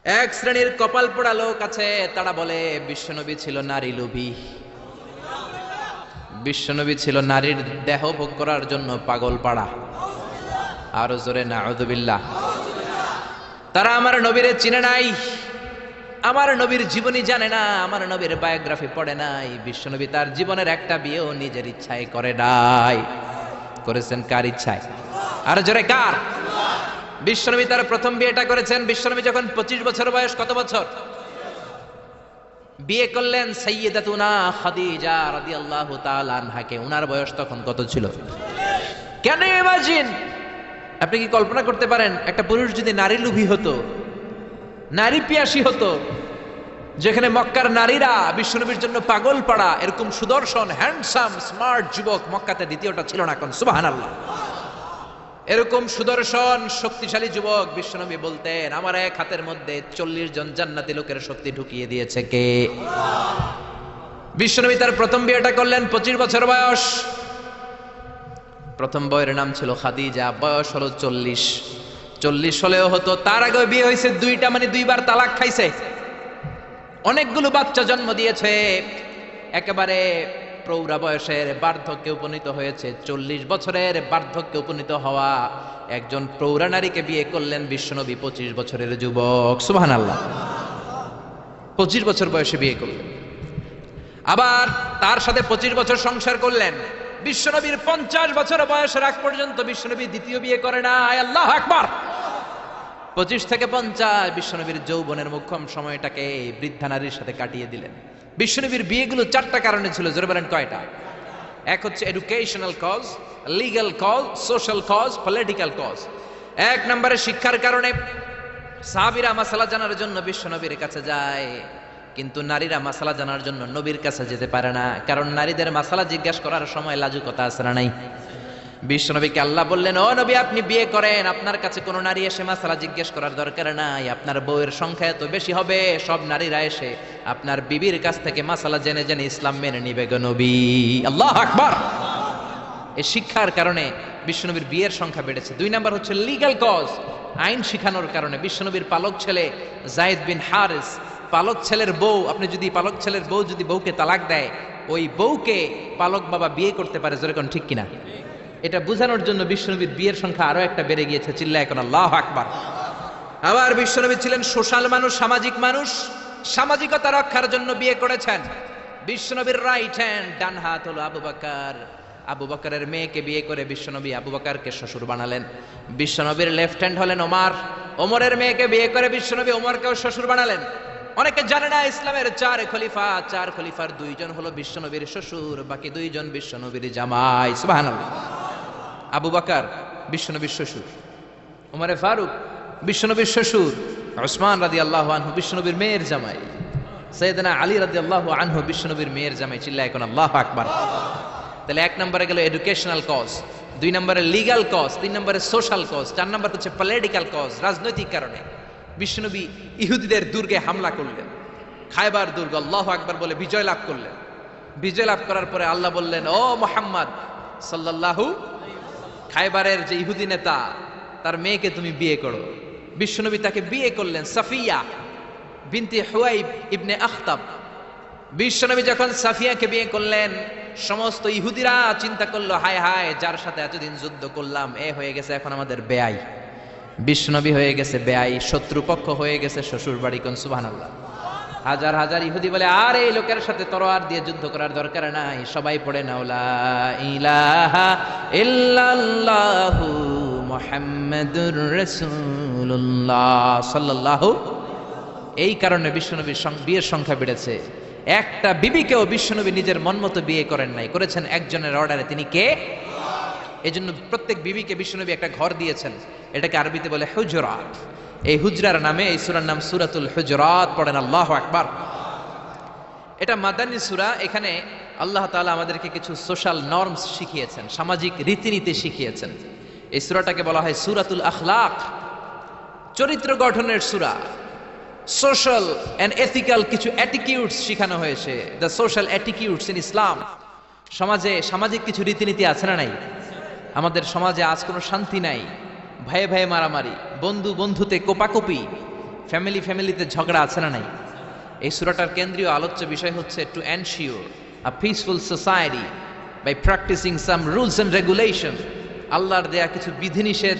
এক শ্রেণীর কপাল পোড়া লোক আছে, তারা বলে বিশ্বনবী ছিল নারী লোভী, বিশ্বনবী ছিল নারীর দেহ ভোগ করার জন্য পাগল পাড়া। আরো জোরে নাউযুবিল্লাহ। তারা আমার নবীরে চিনে নাই, আমার নবীর জীবনী জানে না, আমার নবীর বায়োগ্রাফি পড়ে নাই। বিশ্বনবী তার জীবনের একটা বিয়েও নিজের ইচ্ছায় করে নাই। করেছেন কার ইচ্ছায়? আর জোরে কার? বিশ্বনবী তার প্রথম বিয়েটা করেছেন বিশ্বনবী যখন 25 বছর বয়স। কত বছর? বিয়ে করলেন সাইয়্যিদাতুনা খাদিজা রাদিয়াল্লাহু তাআলা আনহাকে। উনার বয়স তখন কত ছিল? Can you imagine? আপনি কি কল্পনা করতে পারেন একটা পুরুষ যদি নারী লোভী হতো, নারী পিয়াসী হতো, যেখানে মক্কার নারীরা বিশ্বনবীর জন্য পাগল পাড়া, এরকম সুদর্শন হ্যান্ডসাম স্মার্ট যুবক মক্কাতে দ্বিতীয়টা ছিল না। কোন সুবহানাল্লাহ। এরকম সুদর্শন শক্তিশালী যুবক বিশ্বনবী বলতেন, আমার এক হাতের মধ্যে 40 জন জান্নাতি লোকের শক্তি ঢুকিয়ে দিয়েছে কে? বিশ্বনবী তার প্রথম বিয়েটা করলেন 25 বছর বয়স। প্রথম বউয়ের নাম ছিল খাদিজা, বয়স হলো 40। 40 হলেও হতো, তার আগে বিয়ে হয়েছে দুইটা, মানে দুইবার তালাক খাইছে, অনেকগুলো বাচ্চা জন্ম দিয়েছে, একেবারে প্রৌঢ়া বয়সের বার্ধক্যে উপনীত হয়েছে। 40 বছরের বার্ধক্যে উপনীত হওয়া একজন প্রৌঢ়া নারীকে বিয়ে করলেন বিশ্বনবী 25 বছরের যুবক। সুবহানাল্লাহ। 25 বছর বয়সে বিয়ে করলেন, আবার তার সাথে 25 বছর সংসার করলেন। বিশ্বনবীর 50 বছর বয়সের আগ পর্যন্ত বিশ্বনবী দ্বিতীয় বিয়ে করে না। আল্লাহু আকবার। 25 থেকে 50 বিশ্বনবীর যৌবনের মোক্ষম সময়টাকে বৃদ্ধা নারীর সাথে কাটিয়ে দিলেন। বিশ্বনবীর বিয়েগুলো 4টা কারণে ছিল। জোরে বলেন কয়টা? এক হচ্ছে educational cause, legal cause, social cause, political cause. এক নম্বরে শিক্ষার কারণে। সাহাবীরা মাসালা জানার জন্য বিশ্বনবীর কাছে যায়, কিন্তু নারীরা মাসালা জানার জন্য নবীর কাছে যেতে পারে না, কারণ নারীদের মাসালা জিজ্ঞাসা করার সময় লাজুকতা আছে না নাই? বিশ্বনবীকে আল্লাহ বললেন, ও নবী আপনি বিয়ে করেন, আপনার কাছে কোনো নারী এসে মাসালা জিজ্ঞেস করার দরকার নাই, আপনার বউয়ের সংখ্যা এত বেশি হবে, সব নারীরা এসে আপনার বিবির কাছ থেকে মাসালা জেনে জেনে ইসলাম মেনে নিবে গো নবী। আল্লাহু আকবার। এই শিক্ষার কারণে বিশ্বনবীর বিয়ের সংখ্যা বেড়েছে। 2 নাম্বার হচ্ছে লিগ্যাল কজ, আইন শিখানোর কারণে। বিশ্বনবীর পালক ছেলে যায়েদ বিন হারিস, পালক ছেলের বউ, আপনি যদি পালক ছেলের বউ যদি বউকে তালাক দেয়, ওই বউকে পালক বাবা বিয়ে করতে পারে। জোরে কোন ঠিক কিনা? এটা বোঝানোর জন্য বিশ্বনবীর বিয়ের সংখ্যা আরো একটা বেড়ে গিয়েছে। চিল্লায় এখন আল্লাহু আকবার। আবার বিশ্বনবী ছিলেন সোশ্যাল মানুষ, সামাজিক মানুষ। সামাজিকতা রক্ষার জন্য বিয়ে করেছেন। বিশ্বনবীর রাইট হ্যান্ড, ডান হাত হলো আবু বকর। আবু বকরের মেয়েকে বিয়ে করে বিশ্বনবী আবু বকরকে শ্বশুর বানালেন। বিশ্বনবীর লেফট হ্যান্ড হলেন ওমর। ওমরের মেয়েকে বিয়ে করে বিশ্বনবী ওমরকেও শ্বশুর বানালেন। অনেকে জানে না ইসলামের 4 খলিফা, 4 খলিফার 2 জন হলো বিশ্বনবীর শ্বশুর, বাকি 2 জন বিশ্বনবীর জামাই। সুবহানাল্লাহ। আবু বকর বিশ্বনবীর শ্বশুর, ওমরে ফারুক বিশ্বনবীর শ্বশুর, উসমান রাদিয়াল্লাহু আনহু বিশ্বনবীর মেয়ের জামাই, সাইয়েদনা আলী রাদিয়াল্লাহু আনহু বিশ্বনবীর মেয়ের জামাই। চিল্লায় এখন আল্লাহু আকবার। তাহলে 1 নম্বরে গেল এডুকেশনাল কজ, 2 নম্বরে লিগ্যাল কজ, 3 নম্বরে সোশ্যাল কজ, 4 নম্বর হচ্ছে পলিটিক্যাল কজ, রাজনৈতিক কারণে। বিশ্বনবী ইহুদিদের দুর্গে হামলা করলেন, খায়বার দুর্গ, আল্লাহু আকবার বলে বিজয় লাভ করলেন। বিজয় লাভ করার পরে আল্লাহ বললেন, ও মুহাম্মদ সাল্লাল্লাহু, খায়বারের যে ইহুদি নেতা তার মেয়েকে তুমি বিয়ে করো। বিশ্বনবী তাকে বিয়ে করলেন, সাফিয়া বিনতে হুয়াইব ইবনে আখতাব। বিশ্বনবী যখন সাফিয়াকে বিয়ে করলেন, সমস্ত ইহুদিরা চিন্তা করলো, হায় হায়, যার সাথে এতদিন যুদ্ধ করলাম এ হয়ে গেছে এখন আমাদের বেয়াই। বিশ্বনবী হয়ে গেছে বেয়াই, শত্রুপক্ষ হয়ে গেছে শ্বশুর বাড়ি। কোন সুবহানাল্লাহ। হাজার হাজার ইহুদি বলে, আর এই লোকের সাথে তরোয়ার দিয়ে যুদ্ধ করার দরকার নাই, সবাই পড়ে নাও লা ইলাহা ইল্লাল্লাহু মুহাম্মাদুর রাসূলুল্লাহ সাল্লাল্লাহু। এই কারণে বিশ্বনবীর বিয়ের সংখ্যা বেড়েছে। একটা বিবিকেও বিশ্বনবী নিজের মন মতো বিয়ে করেন নাই, করেছেন একজনের অর্ডারে। তিনি কে? এজন্য প্রত্যেক বিবিকে বিশ্বনবী একটা ঘর দিয়েছেন, এটাকে আরবিতে বলে হুজরাত। এই হুজরার নামে এই সূরার নাম সূরাতুল হুজরাত। পড়েন আল্লাহু আকবার। এটা মাদানী সূরা। এখানে আল্লাহ তাআলা আমাদেরকে কিছু সোশ্যাল নরমস শিখিয়েছেন, সামাজিক রীতিনীতি শিখিয়েছেন। এই সূরাটাকে বলা হয় সূরাতুল আখলাক, চরিত্র গঠনের সূরা। সোশ্যাল এন্ড এথিক্যাল কিছু অ্যাটিটিউডস শেখানো হয়েছে, দ্য সোশ্যাল অ্যাটিটিউডস ইন ইসলাম। সমাজে সামাজিক কিছু রীতিনীতি আছে না নাই? আমাদের সমাজে আজ কোনো শান্তি নাই, ভাইয়ে ভাইয়ে মারামারি, বন্ধু বন্ধুতে কোপাকুপি, ফ্যামিলিতে ঝগড়া আছে না নাই? এই সূরাটার কেন্দ্রীয় আলোচ্য বিষয় হচ্ছে to ensure a peaceful society by practising some rules and regulation. আল্লাহর দেয়া কিছু বিধিনিষেধ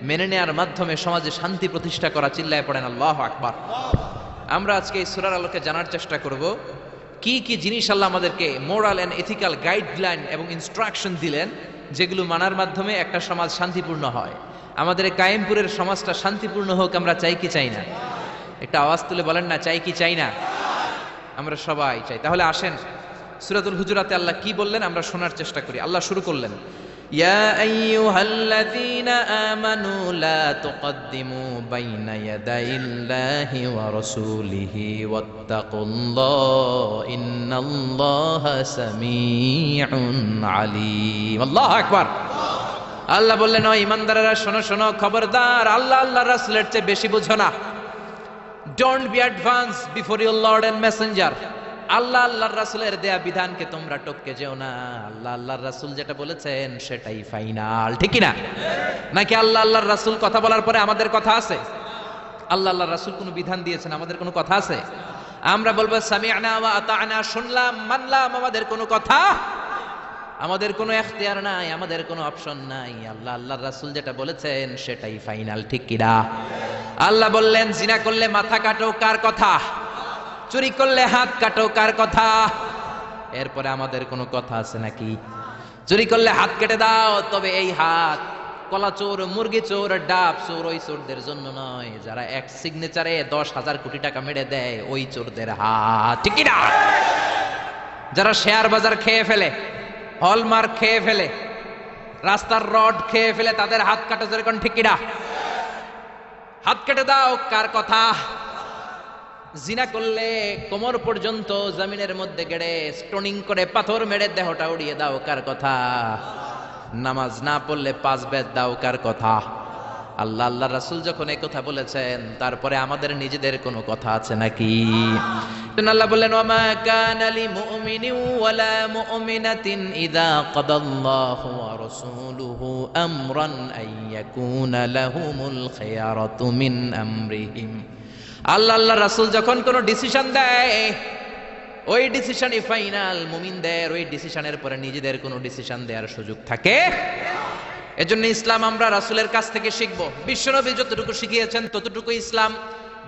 মেনে নেওয়ার মাধ্যমে সমাজে শান্তি প্রতিষ্ঠা করা। চিল্লায় পড়েন আল্লাহু আকবার। আমরা আজকে এই সূরার আলোকে জানার চেষ্টা করব কি কি জিনিস আল্লাহ আমাদেরকে মোরাল এন্ড এথিক্যাল গাইডলাইন এবং ইনস্ট্রাকশন দিলেন, যেগুলো মানার মাধ্যমে একটা সমাজ শান্তিপূর্ণ হয়। আমাদের এই কায়েমপুরের সমাজটা শান্তিপূর্ণ হোক আমরা চাই কি চাই না? একটা আওয়াজ তুলে বলেন না, চাই কি চাই না? আমরা সবাই চাই। তাহলে আসেন সূরাতুল হুজুরাতে আল্লাহ কি বললেন আমরা শোনার চেষ্টা করি। আল্লাহ শুরু করলেন, ইয়া আইয়ুহাল্লাযীনা আমানু লা তুকদ্দিমু বাইনা ইয়াদাইল্লাহি ওয়া রাসূলিহি ওয়াত্তাকুল্লাহ ইন্নাল্লাহা সামিউন আলীম। আল্লাহু আকবার। আল্লাহ বললেন, ও ঈমানদারেরা শোনো শোনো, খবরদার আল্লাহ আল্লাহর রাসূলের চেয়ে বেশি বুঝো না। Don't be advance before your lord and messenger. Allah আল্লাহর রাসূলের দেয়া বিধানকে তোমরা টপকে যেও না। আল্লাহ আল্লাহর রাসূল যেটা বলেছেন সেটাই ফাইনাল, ঠিক কি না? নাকি আল্লাহ আল্লাহর রাসূল কথা বলার পরে আমাদের কথা আছে? আল্লাহ আল্লাহর রাসূল কোনো বিধান দিয়েছেন, আমাদের কোনো কথা আছে? আমরা বলবো সামি'না ওয়া আতা'না, শুনলাম মানলাম, আমাদের কোনো কথা, আমাদের কোনো এখতিয়ার নাই, আমাদের কোনো অপশন নাই। আল্লাহ আল্লাহর রাসূল যেটা বলেছেন সেটাই ফাইনাল, ঠিক কি না? আল্লাহ বললেন, জিনা করলে মাথা কাটো, কার কথা? চুরি করলে হাত কাটো, কার কথা? এরপরে আমাদের কোনো কথা আছে নাকি? চুরি করলে হাত কেটে দাও, তবে এই হাত কলা চোর, মুরগি চোর, ডাব চোর, ওই চোরদের জন্য নয়, যারা এক সিগনেচারে 10,000 কোটি টাকা মেরে দেয় ওই চোরদের হাত, ঠিক না? যারা শেয়ার বাজার খেয়ে ফেলে, হলমার্ক খেয়ে ফেলে, রাস্তার রড খেয়ে ফেলে, তাদের হাত কাটা, যেরকম ঠিক কিনা? হাত কেটে দাও, কার কথা? জিনা করলে কোমর পর্যন্ত জমিনের মধ্যে গেড়ে স্টোনিং করে পাথর মেরে দেহটা উড়িয়ে দাও, কার কথা? নামাজ না পড়লে 5 বেদ দাও, কার কথা? আল্লাহ আল্লাহ রাসূল যখন এই কথা বলেছেন, তারপরে আমাদের নিজেদের কোনো কথা আছে নাকি? আল্লাহ বললেন, ওয়ামা কানা লিমুমিনিন ওয়ালা মুমিনাতিন ইযা কাদাল্লাহু ওয়া রাসূলুহু আমরান আইয়াকুনা লাহুমুল খিয়ারাতু মিন আমরিহিম। আল্লাহ আল্লাহ রাসূল যখন কোনো ডিসিশন দেয়, ওই ডিসিশনই ফাইনাল। মুমিনদের ওই ডিসিশনের পরে নিজেদের কোনো ডিসিশন দেওয়ার সুযোগ থাকে? এজন্য ইসলাম আমরা রাসূলের কাছ থেকে শিখব। বিশ্বনবী যতটুকু শিখিয়েছেন ততটুকু ইসলাম।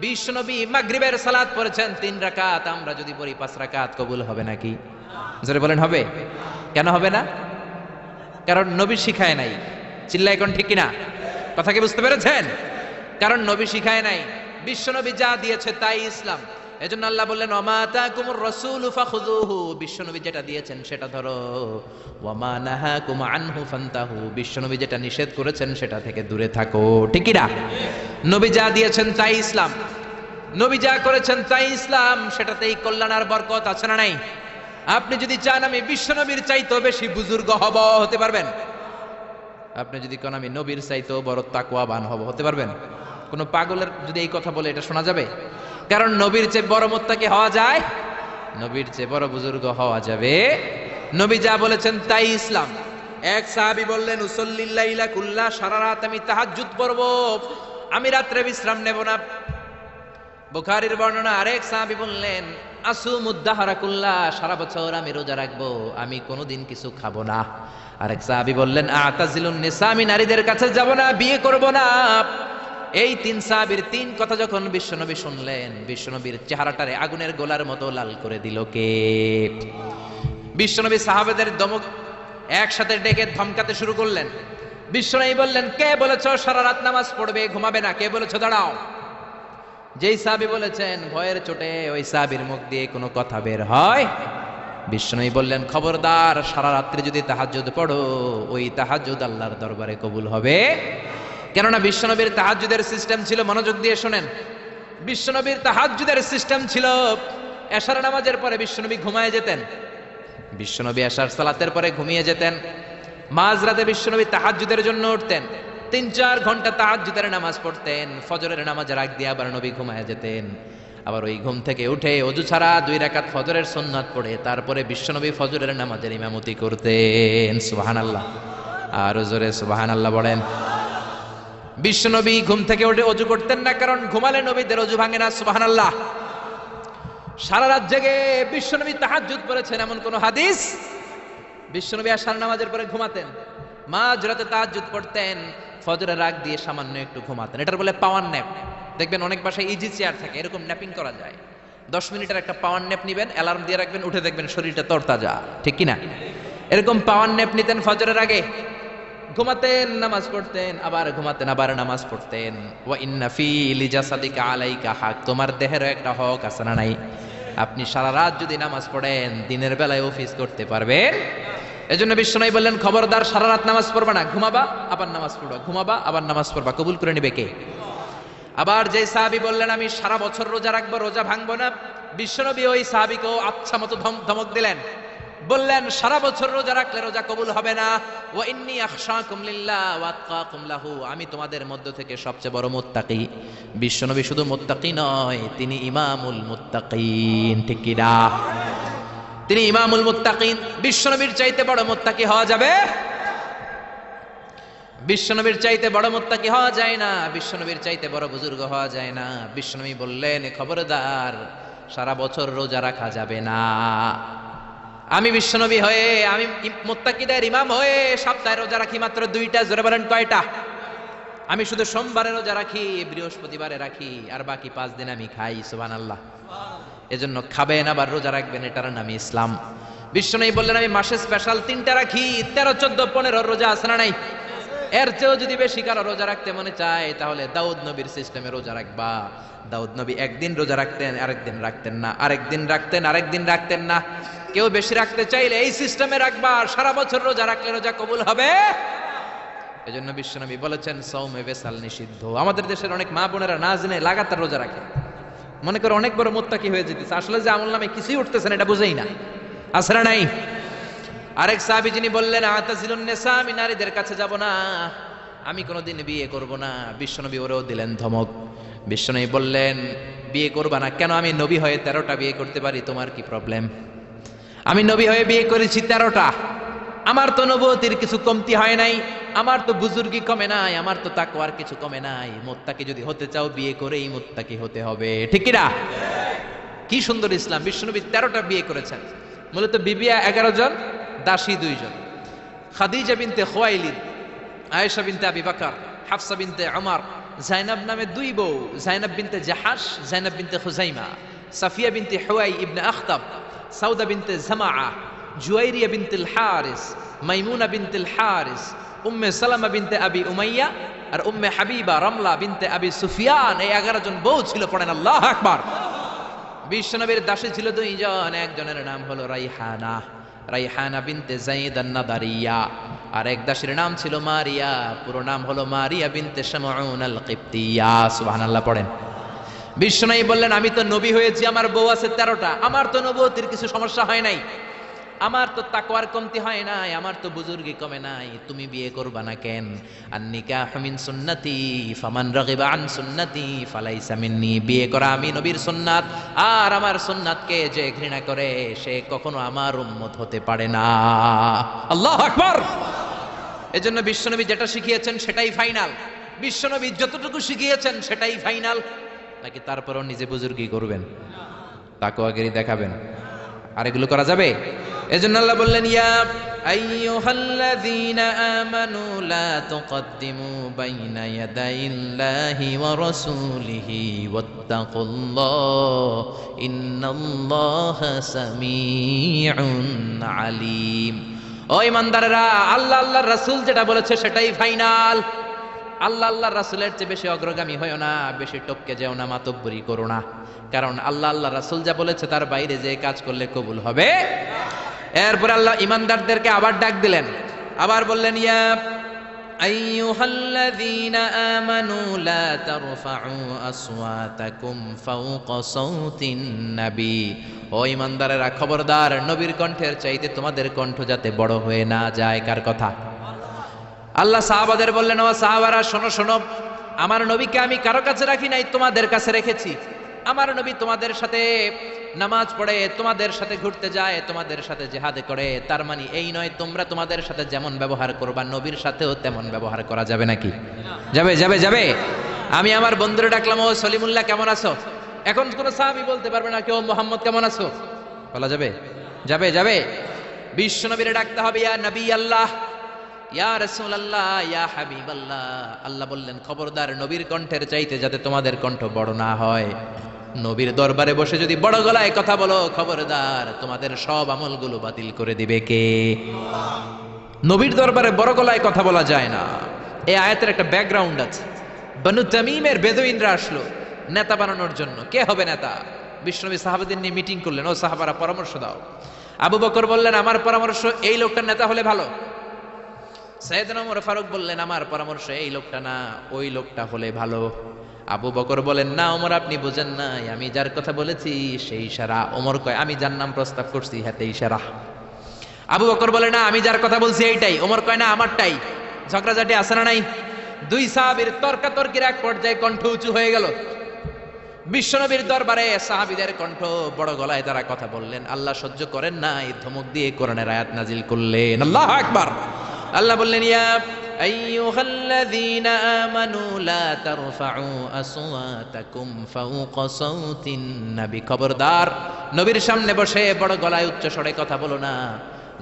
বিশ্বনবী মাগরিবের সালাত পড়েছেন 3 রাকাত, আমরা যদি পড়ি 5 রাকাত, কবুল হবে নাকি? জোরে বলেন হবে? কেন হবে না? কারণ নবী শিখায় নাই। চিল্লায় কোন ঠিক কিনা? কথা কি বুঝতে পেরেছেন? কারণ নবী শিখায় নাই, বিশ্বনবী যা দিয়েছে তাই ইসলাম। এজন্য আল্লাহ বললেন, ওয়া মা আতাকুমুর রাসূলু ফাখুযুহু, বিশ্বনবী যেটা দিয়েছেন সেটা ধরো। ওয়া মা নাহাকুম আনহু ফান্তাহু, বিশ্বনবী যেটা নিষেধ করেছেন সেটা থেকে দূরে থাকো, ঠিক কি না? নবী যা দিয়েছেন তাই ইসলাম, নবী যা করেছেন তাই ইসলাম, সেটাতেই কল্যাণ আর বরকত আছে না নাই? আপনি যদি চান আমি বিশ্বনবীর চাইতেও বেশি বুজুর্গ হব, হতে পারবেন? আপনি যদি কোন আমি নবীর চাইতেও বড় তাকওয়াবান হব, হতে পারবেন? কোন পাগলের যদি এই কথা বলে এটা শোনা যাবে? কারণ নবীর চেয়ে বড় মুত্তাকি হওয়া যায়, নবীর চেয়ে বড় বুজুর্গ হওয়া যাবে। নবী যা বলেছেন তাই ইসলাম। এক সাহাবী বললেন, উসাল্লিল লাইলা কুল্লা, সারা রাত আমি তাহাজ্জুদ পড়ব, আমি রাত্রে বিশ্রাম নেব না। বুখারীর বর্ণনা। আরেক সাহাবী বললেন, আসুমুদ দাহরা কুল্লা, সারা বছর আমি রোজা রাখবো, আমি কোনোদিন কিছু খাবো না। আরেক সাহাবী বললেন, আতাজিলুন নিসা, আমি নারীদের কাছে যাব না, বিয়ে করব না। এই 3 সাহাবীর 3 কথা যখন বিশ্বনবী শুনলেন, বিশ্বনবীর চেহারাটারে আগুনের গোলার মতো লাল করে দিল কে? বিশ্বনবী সাহাবাদের দমক একসাথে ডেকে ধমকাতে শুরু করলেন। বিশ্বনবী বললেন, কে বলেছো সারা রাত নামাজ পড়বে, ঘুমাবে না? কে বলেছো? দাঁড়াও। যেই সাহাবী বলেছেন, ভয়ের চোটে ওই সাহাবীর মুখ দিয়ে কোনো কথা বের হয়। বিশ্বনবী বললেন, খবরদার, সারা রাত্রি যদি তাহাজ্জুদ পড়ো, ওই তাহাজ্জুদ আল্লাহর দরবারে কবুল হবে। কেননা বিশ্বনবীর তাহাজ্জুদের সিস্টেম ছিল, মনোযোগ দিয়ে শোনেন, বিশ্বনবীর তাহাজ্জুদের সিস্টেম ছিল এশার নামাজের পরে বিশ্বনবী ঘুমায় যেতেন। বিশ্বনবী এশার সালাতের পরে ঘুমিয়ে যেতেন। মাঝরাতে বিশ্বনবী তাহাজ্জুদের জন্য উঠতেন, 3-4 ঘন্টা তাহাজ্জুদের নামাজ পড়তেন। ফজরের নামাজের আগ দিয়ে আবার নবী ঘুমায় যেতেন। আবার ওই ঘুম থেকে উঠে ওযু ছাড়া 2 রাকাত ফজরের সুন্নাত পড়ে তারপরে বিশ্বনবী ফজরের নামাজের ইমামতি করতেন। সুবহানাল্লাহ। আর জোরে সুবহানাল্লাহ বলেন। বিশ্বনবী ঘুম থেকে উঠে অজু করতেন না, কারণ ঘুমালে নবীদের অজু ভাঙে না। সুবহানাল্লাহ। সারা রাত জেগে বিশ্বনবী তাহাজ্জুদ পড়েছেন এমন কোন হাদিস? বিশ্বনবী আশার নামাজের পরে ঘুমাতেন, মাঝরাতে তাহাজ্জুদ পড়তেন, ফজরের আগ দিয়ে সামান্য একটু ঘুমাতেন। এটার বলে পাওয়ার ন্যাপ। দেখবেন অনেক বাসায় ইজি চেয়ার থাকে, এরকম ন্যাপিং করা যায়। 10 মিনিটের একটা পাওয়ার ন্যাপ নিবেন, অ্যালার্ম দিয়ে রাখবেন, উঠে দেখবেন শরীরটা তরতাজা, ঠিক কিনা? এরকম পাওয়ার ন্যাপ নিতেন ফজরের আগে, ঘুমাতেন, নামাজ পড়তেন, আবার ঘুমাতেন, আবার নামাজ পড়তেন। ওয়া ইন্না ফি লিজাসাদিকা আলাইকা হক, তোমার দেহেরও একটা হক আছে না নাই? আপনি সারা রাত যদি নামাজ পড়েন, দিনের বেলায় অফিস করতে পারবেন। এজন্য বিশ্বনবী বললেন, খবরদার সারা রাত নামাজ পড়বা না, ঘুমাবা আবার নামাজ পড়বা, ঘুমাবা আবার নামাজ পড়বা, কবুল করে নিবে কে? আবার যে সাহাবী বললেন আমি সারা বছর রোজা রাখবো, রোজা ভাঙবো না, বিশ্বনবী ওই সাহাবীকেও আচ্ছা মতো ধমক দিলেন, বললেন সারা বছর রোজা রাখলে রোজা কবুল হবে না। ওয়া ইন্নী আখশাকুম লিল্লাহ ওয়া আতকাকুম লাহু, আমি তোমাদের মধ্য থেকে সবচেয়ে বড় মুত্তাকি। বিশ্বনবী শুধু মুত্তাকি নয়, তিনি ইমামুল মুত্তাকিন, ঠিক কি না? তিনি ইমামুল মুত্তাকিন। বিশ্বনবীর চাইতে বড় মুত্তাকি হওয়া যাবে? বিশ্বনবীর চাইতে বড় মুত্তাকি হওয়া যায় না, বিশ্বনবীর চাইতে বড় বুজুর্গ হওয়া যায় না। বিশ্বনবী বললেন, খবরদার সারা বছর রোজা রাখা যাবে না। আমি বিশ্বনবী হয়ে, আমি মুত্তাকিদের ইমাম হয়ে সপ্তাহে রোজা রাখি মাত্র 2টা। জোরে বলেন কয়টা? আমি শুধু সোমবারে রোজা রাখি, বৃহস্পতিবারে রাখি, আর বাকি 5 দিন আমি খাই। সুবহানাল্লাহ। এজন্য খাবেন আবার রোজা রাখবেন, এটার নামই ইসলাম। বিশ্বনবী বললেন, আমি মাসে স্পেশাল 3টা রাখি, 13, 14, 15 রোজা আছে না নাই? এর চেয়েও যদি বেশি কারো রোজা রাখতে মনে চায়, তাহলে দাউদ নবীর সিস্টেমে রোজা রাখবা। দাউদ নবী একদিন রোজা রাখতেন, আরেকদিন রাখতেন না, আরেকদিন রাখতেন, আরেকদিন রাখতেন না। কেউ বেশি রাখতে চাইলে এই সিস্টেমে রাখবা, আর সারা বছর রোজা রাখলে রোজা কবুল হবে। এজন্য বিশ্বনবী বলেছেন, সওমে বেসাল নিষিদ্ধ। আমাদের দেশের অনেক মা বোনেরা না জেনে লাগাতার রোজা রাখে, মনে করে অনেক বড় মুত্তাকি হয়ে যেতেছে, আসলে যে আমল নামে কিছুই উঠতেছে না, এটা বুঝেই না। আসরা নাই? আরেক সাহাবী যিনি বললেন, আতাজিলুন নিসা, আমি নারীদের কাছে যাব না, আমি কোনোদিন বিয়ে করব না। বিশ্বনবী ওরেও দিলেন ধমক। বিশ্বনবী বললেন, বিয়ে করবা না কেন? আমি নবী হয়ে 13টা বিয়ে করতে পারি, তোমার কি প্রবলেম? আমি নবী হয়ে বিয়ে করেছি 13টা, আমার তো নবুয়তির কিছু কমতি হয় নাই, আমার তো বুজুর্গি কমে নাই, আমার তো তাকওয়ার কিছু কমে নাই। মুত্তাকি যদি হতে চাও, বিয়ে করেই মুত্তাকি হতে হবে, ঠিক কি না? কি সুন্দর ইসলাম! বিশ্বনবী 13টা বিয়ে করেছেন। মূলত বিবিয়া 11 জন, দাসী 2 জন। খাদিজা বিনতে খুয়াইলিদ, আয়েশা বিনতে আবি বকর, হাফসা বিনতে উমর, জাইনাব নামে 2 বউ, জাইনাব বিনতে জাহাশ, জাইনাব বিনতে খুজাইমা, সাফিয়া বিনতে হুয়াই ইবনে আখতাব, সাউদা বিনতে জামাআ, জুয়াইরিয়া বিনতুল হারিস, মাইমুনা বিনতুল হারিস, উম্মে সালামা বিনতে আবি উমাইয়া, আর উম্মে হাবিবা রামলা বিনতে আবি সুফিয়ান। এই 11 জন বউ ছিল। পড়েন আল্লাহু আকবার। বিশ্বনবীর দাসী ছিল 2 জন, একজনের নাম হলো রাইহানা, রাইহানা বিনতে যায়েদ আন-নাদারিয়া, আর এক দাসীর নাম ছিল মারিয়া, পুরো নাম হলো মারিয়া বিনতে শামউন আল-কিবতিয়া। সুবহানাল্লাহ পড়েন। বিশ্বনবী বললেন, আমি তো নবী হয়েছি, আমার বউ আছে 13টা, আমার তো নবুয়তির কিছু সমস্যা হয় নাই, আমার তো তাকওয়ার কমতি হয় নাই, আমার তো বুজুর্গি কমে নাই, তুমি বিয়ে করবা না কেন? আন-নিকাহু মিন সুন্নতি ফামান রাগিবা আন সুন্নতি ফালাইসা মিন্নি। বিয়ে করা আমি নবীর সুন্নাত, আর আমার সুন্নাতকে যে ঘৃণা করে সে কখনো আমার উম্মত হতে পারে না। আল্লাহু আকবার। এজন্য বিশ্বনবী যেটা শিখিয়েছেন সেটাই ফাইনাল। বিশ্বনবী যতটুকু শিখিয়েছেন সেটাই ফাইনাল। নাকি তারপরও নিজে বুজুর্গি করবেন, তাকওয়াগিরি দেখাবেন? আর এগুলো করা যাবে? এজন্য আল্লাহ বললেন, ইয়া আইয়ুহাল্লাযীনা আমানু লা তুকদ্দিমু বাইনা ইয়াদাইল্লাহি ওয়া রাসূলিহি ওয়াত্তাকুল্লাহ ইন্নাল্লাহা সামিউন আলীম। ও ঈমানদারেরা, আল্লাহ আল্লাহর রাসূল যেটা বলেছে সেটাই ফাইনাল। আল্লাহ আল্লাহর রাসূলের চেয়ে বেশি অগ্রগামী হয়ো না, বেশি টপকে যেও না, মাতব্বরি করো না। কারণ আল্লাহ আল্লাহ রাসূল যা বলেছে তার বাইরে যে কাজ করলে কবুল হবে। এরপর আল্লাহ ইমানদারদেরকে আবার ডাক দিলেন, আবার বললেন, ইয়া আইয়ুহাল্লাযীনা আমানু লা তারফাউ আসওয়াতাকুম ফাওকা সাওতিন নবী। ও ইমানদারেরা, খবরদার, নবীর কণ্ঠের চাইতে তোমাদের কণ্ঠ যাতে বড় হয়ে না যায়। কার কথা? আল্লাহ সাহাবাদের বললেন, ও সাহাবারা শোনো শোনো, আমার নবীকে আমি কারো কাছে রাখি নাই, তোমাদের কাছে রেখেছি। আমার নবী তোমাদের সাথে নামাজ পড়ে, তোমাদের সাথে ঘুরতে যায়, তোমাদের সাথে জিহাদে করে, তার মানে এই নয় তোমরা তোমাদের সাথে যেমন ব্যবহার করবা নবীর সাথেও তেমন ব্যবহার করা যাবে নাকি? যাবে যাবে যাবে। আমি আমার বন্ধুরে ডাকলাম, ও সলিমুল্লাহ কেমন আছো? এখন কোন সাহাবী বলতে পারবে না কেউ মোহাম্মদ কেমন আছো, বলা যাবে? যাবে যাবে। বিশ্ব নবীরে ডাকতে হবে ইয়া নবী আল্লাহ, ইয়া রাসূলুল্লাহ, ইয়া হাবিবাল্লাহ। আল্লাহ বললেন খবরদার নবীর কণ্ঠের চাইতে যাতে তোমাদের কণ্ঠ বড় না হয়। নবীর দরবারে বসে যদি বড় গলায় কথা বলো খবরদার তোমাদের সব আমলগুলো বাতিল করে দিবে কে? নবীর দরবারে বড় গলায় কথা বলা যায় না। এই আয়াতের একটা ব্যাকগ্রাউন্ড আছে। বনু তামিমের বেদুইনরা আসলো নেতা বানানোর জন্য। কে হবে নেতা? বিশ্বনবী সাহাবাদের নিয়ে মিটিং করলেন, ও সাহাবারা পরামর্শ দাও। আবু বকর বললেন আমার পরামর্শ এই লোকটার নেতা হলে ভালো। সাইয়েদনা ওমর ফারুক বললেন আমার পরামর্শ এই লোকটা না ওই লোকটা হলে ভালো। আবু বকর বলেন না ওমর আপনি বুঝেন নাই, আমি যার কথা বলেছি সেই ইশারা। ওমর কয় আমি যার নাম প্রস্তাব করছি হাতে ইশারা। আবু বকর বলে না আমি যার কথা বলছি এইটাই। ওমর কয় না আমারটাই। ঝগড়াঝাটি আছে না নাই? দুই সাহাবীর তর্কাতর্কির এক পর্যায়ে কণ্ঠ উঁচু হয়ে গেল। বিশ্বনবীর দরবারে সাহাবীদের কণ্ঠ বড় গলায় তারা কথা বললেন। আল্লাহ সহ্য করেন নাই, ধমক দিয়ে কোরআনের আয়াত নাজিল করলেন। আল্লাহু আকবার। আল্লাহ বললেন ইয়া আইয়ুহাল্লাযীনা আমানু লা তারফাউ আসওয়াতাকুম ফাওকা সাওতিন নবী। খবরদার নবীর সামনে বসে বড় গলায় উচ্চ স্বরে কথা বলো না।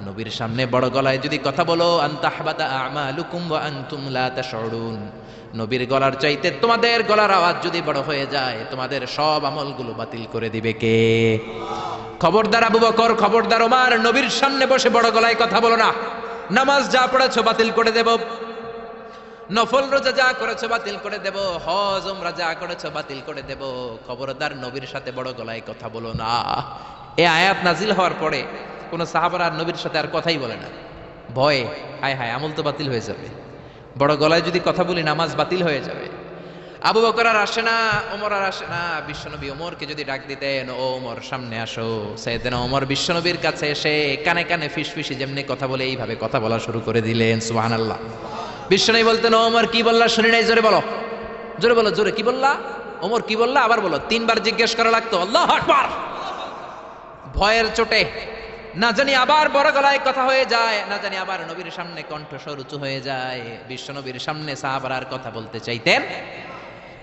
নবীর সামনে বড় গলায় যদি কথা বলো আনতাহবাতা আমালুকুম ওয়া আনতুম লা তাশউরুন। নবীর গলার চাইতে তোমাদের গলার আওয়াজ যদি বড় হয়ে যায় তোমাদের সব আমলগুলো বাতিল করে দিবে কে? খবরদার আবু বকর, খবরদার ওমর, নবীর সামনে বসে বড় গলায় কথা বলো না। নামাজ যা পড়েছো বাতিল করে দেব, নফল রোজা যা করেছো বাতিল করে দেব, হজ উমরা যা করেছো বাতিল করে দেব। খবরদার নবীর সাথে বড় গলায় কথা বলো না। এই আয়াত নাজিল হওয়ার পরে কোন সাহাবারা আর নবীর সাথে আর কথাই বলে না, ভয়ে। হায় হায় আমল তো বাতিল হয়ে যাবে, বড় গলায় যদি কথা বলি নামাজ বাতিল হয়ে যাবে। আবু বকর আর আসে না, ওমর আর আসে না। বিশ্বনবী ওমরকে যদি ডাক দিতেন, ও ওমর সামনে আসো, সাইয়েদনা ওমর বিশ্বনবীর কাছে এসে কানে কানে ফিসফিসি যেমনি কথা বলে এইভাবে কথা বলা শুরু করে দিলেন। সুবহানাল্লাহ। বিশ্বনবী বলতেন ও ওমর কি বললা শুনি নাই, জোরে বলো, জোরে বলো, জোরে কি বললা? ওমর কি বললা আবার বলো। তিনবার জিজ্ঞেস করা লাগতো। আল্লাহু আকবার। ভয়ের চোটে না জানি আবার বড় গলায় কথা হয়ে যায়, না জানি আবার নবীর সামনে কণ্ঠস্বর উঁচু হয়ে যায়। বিশ্বনবীর সামনে সাহাবারা আর কথা বলতে চাইতেন।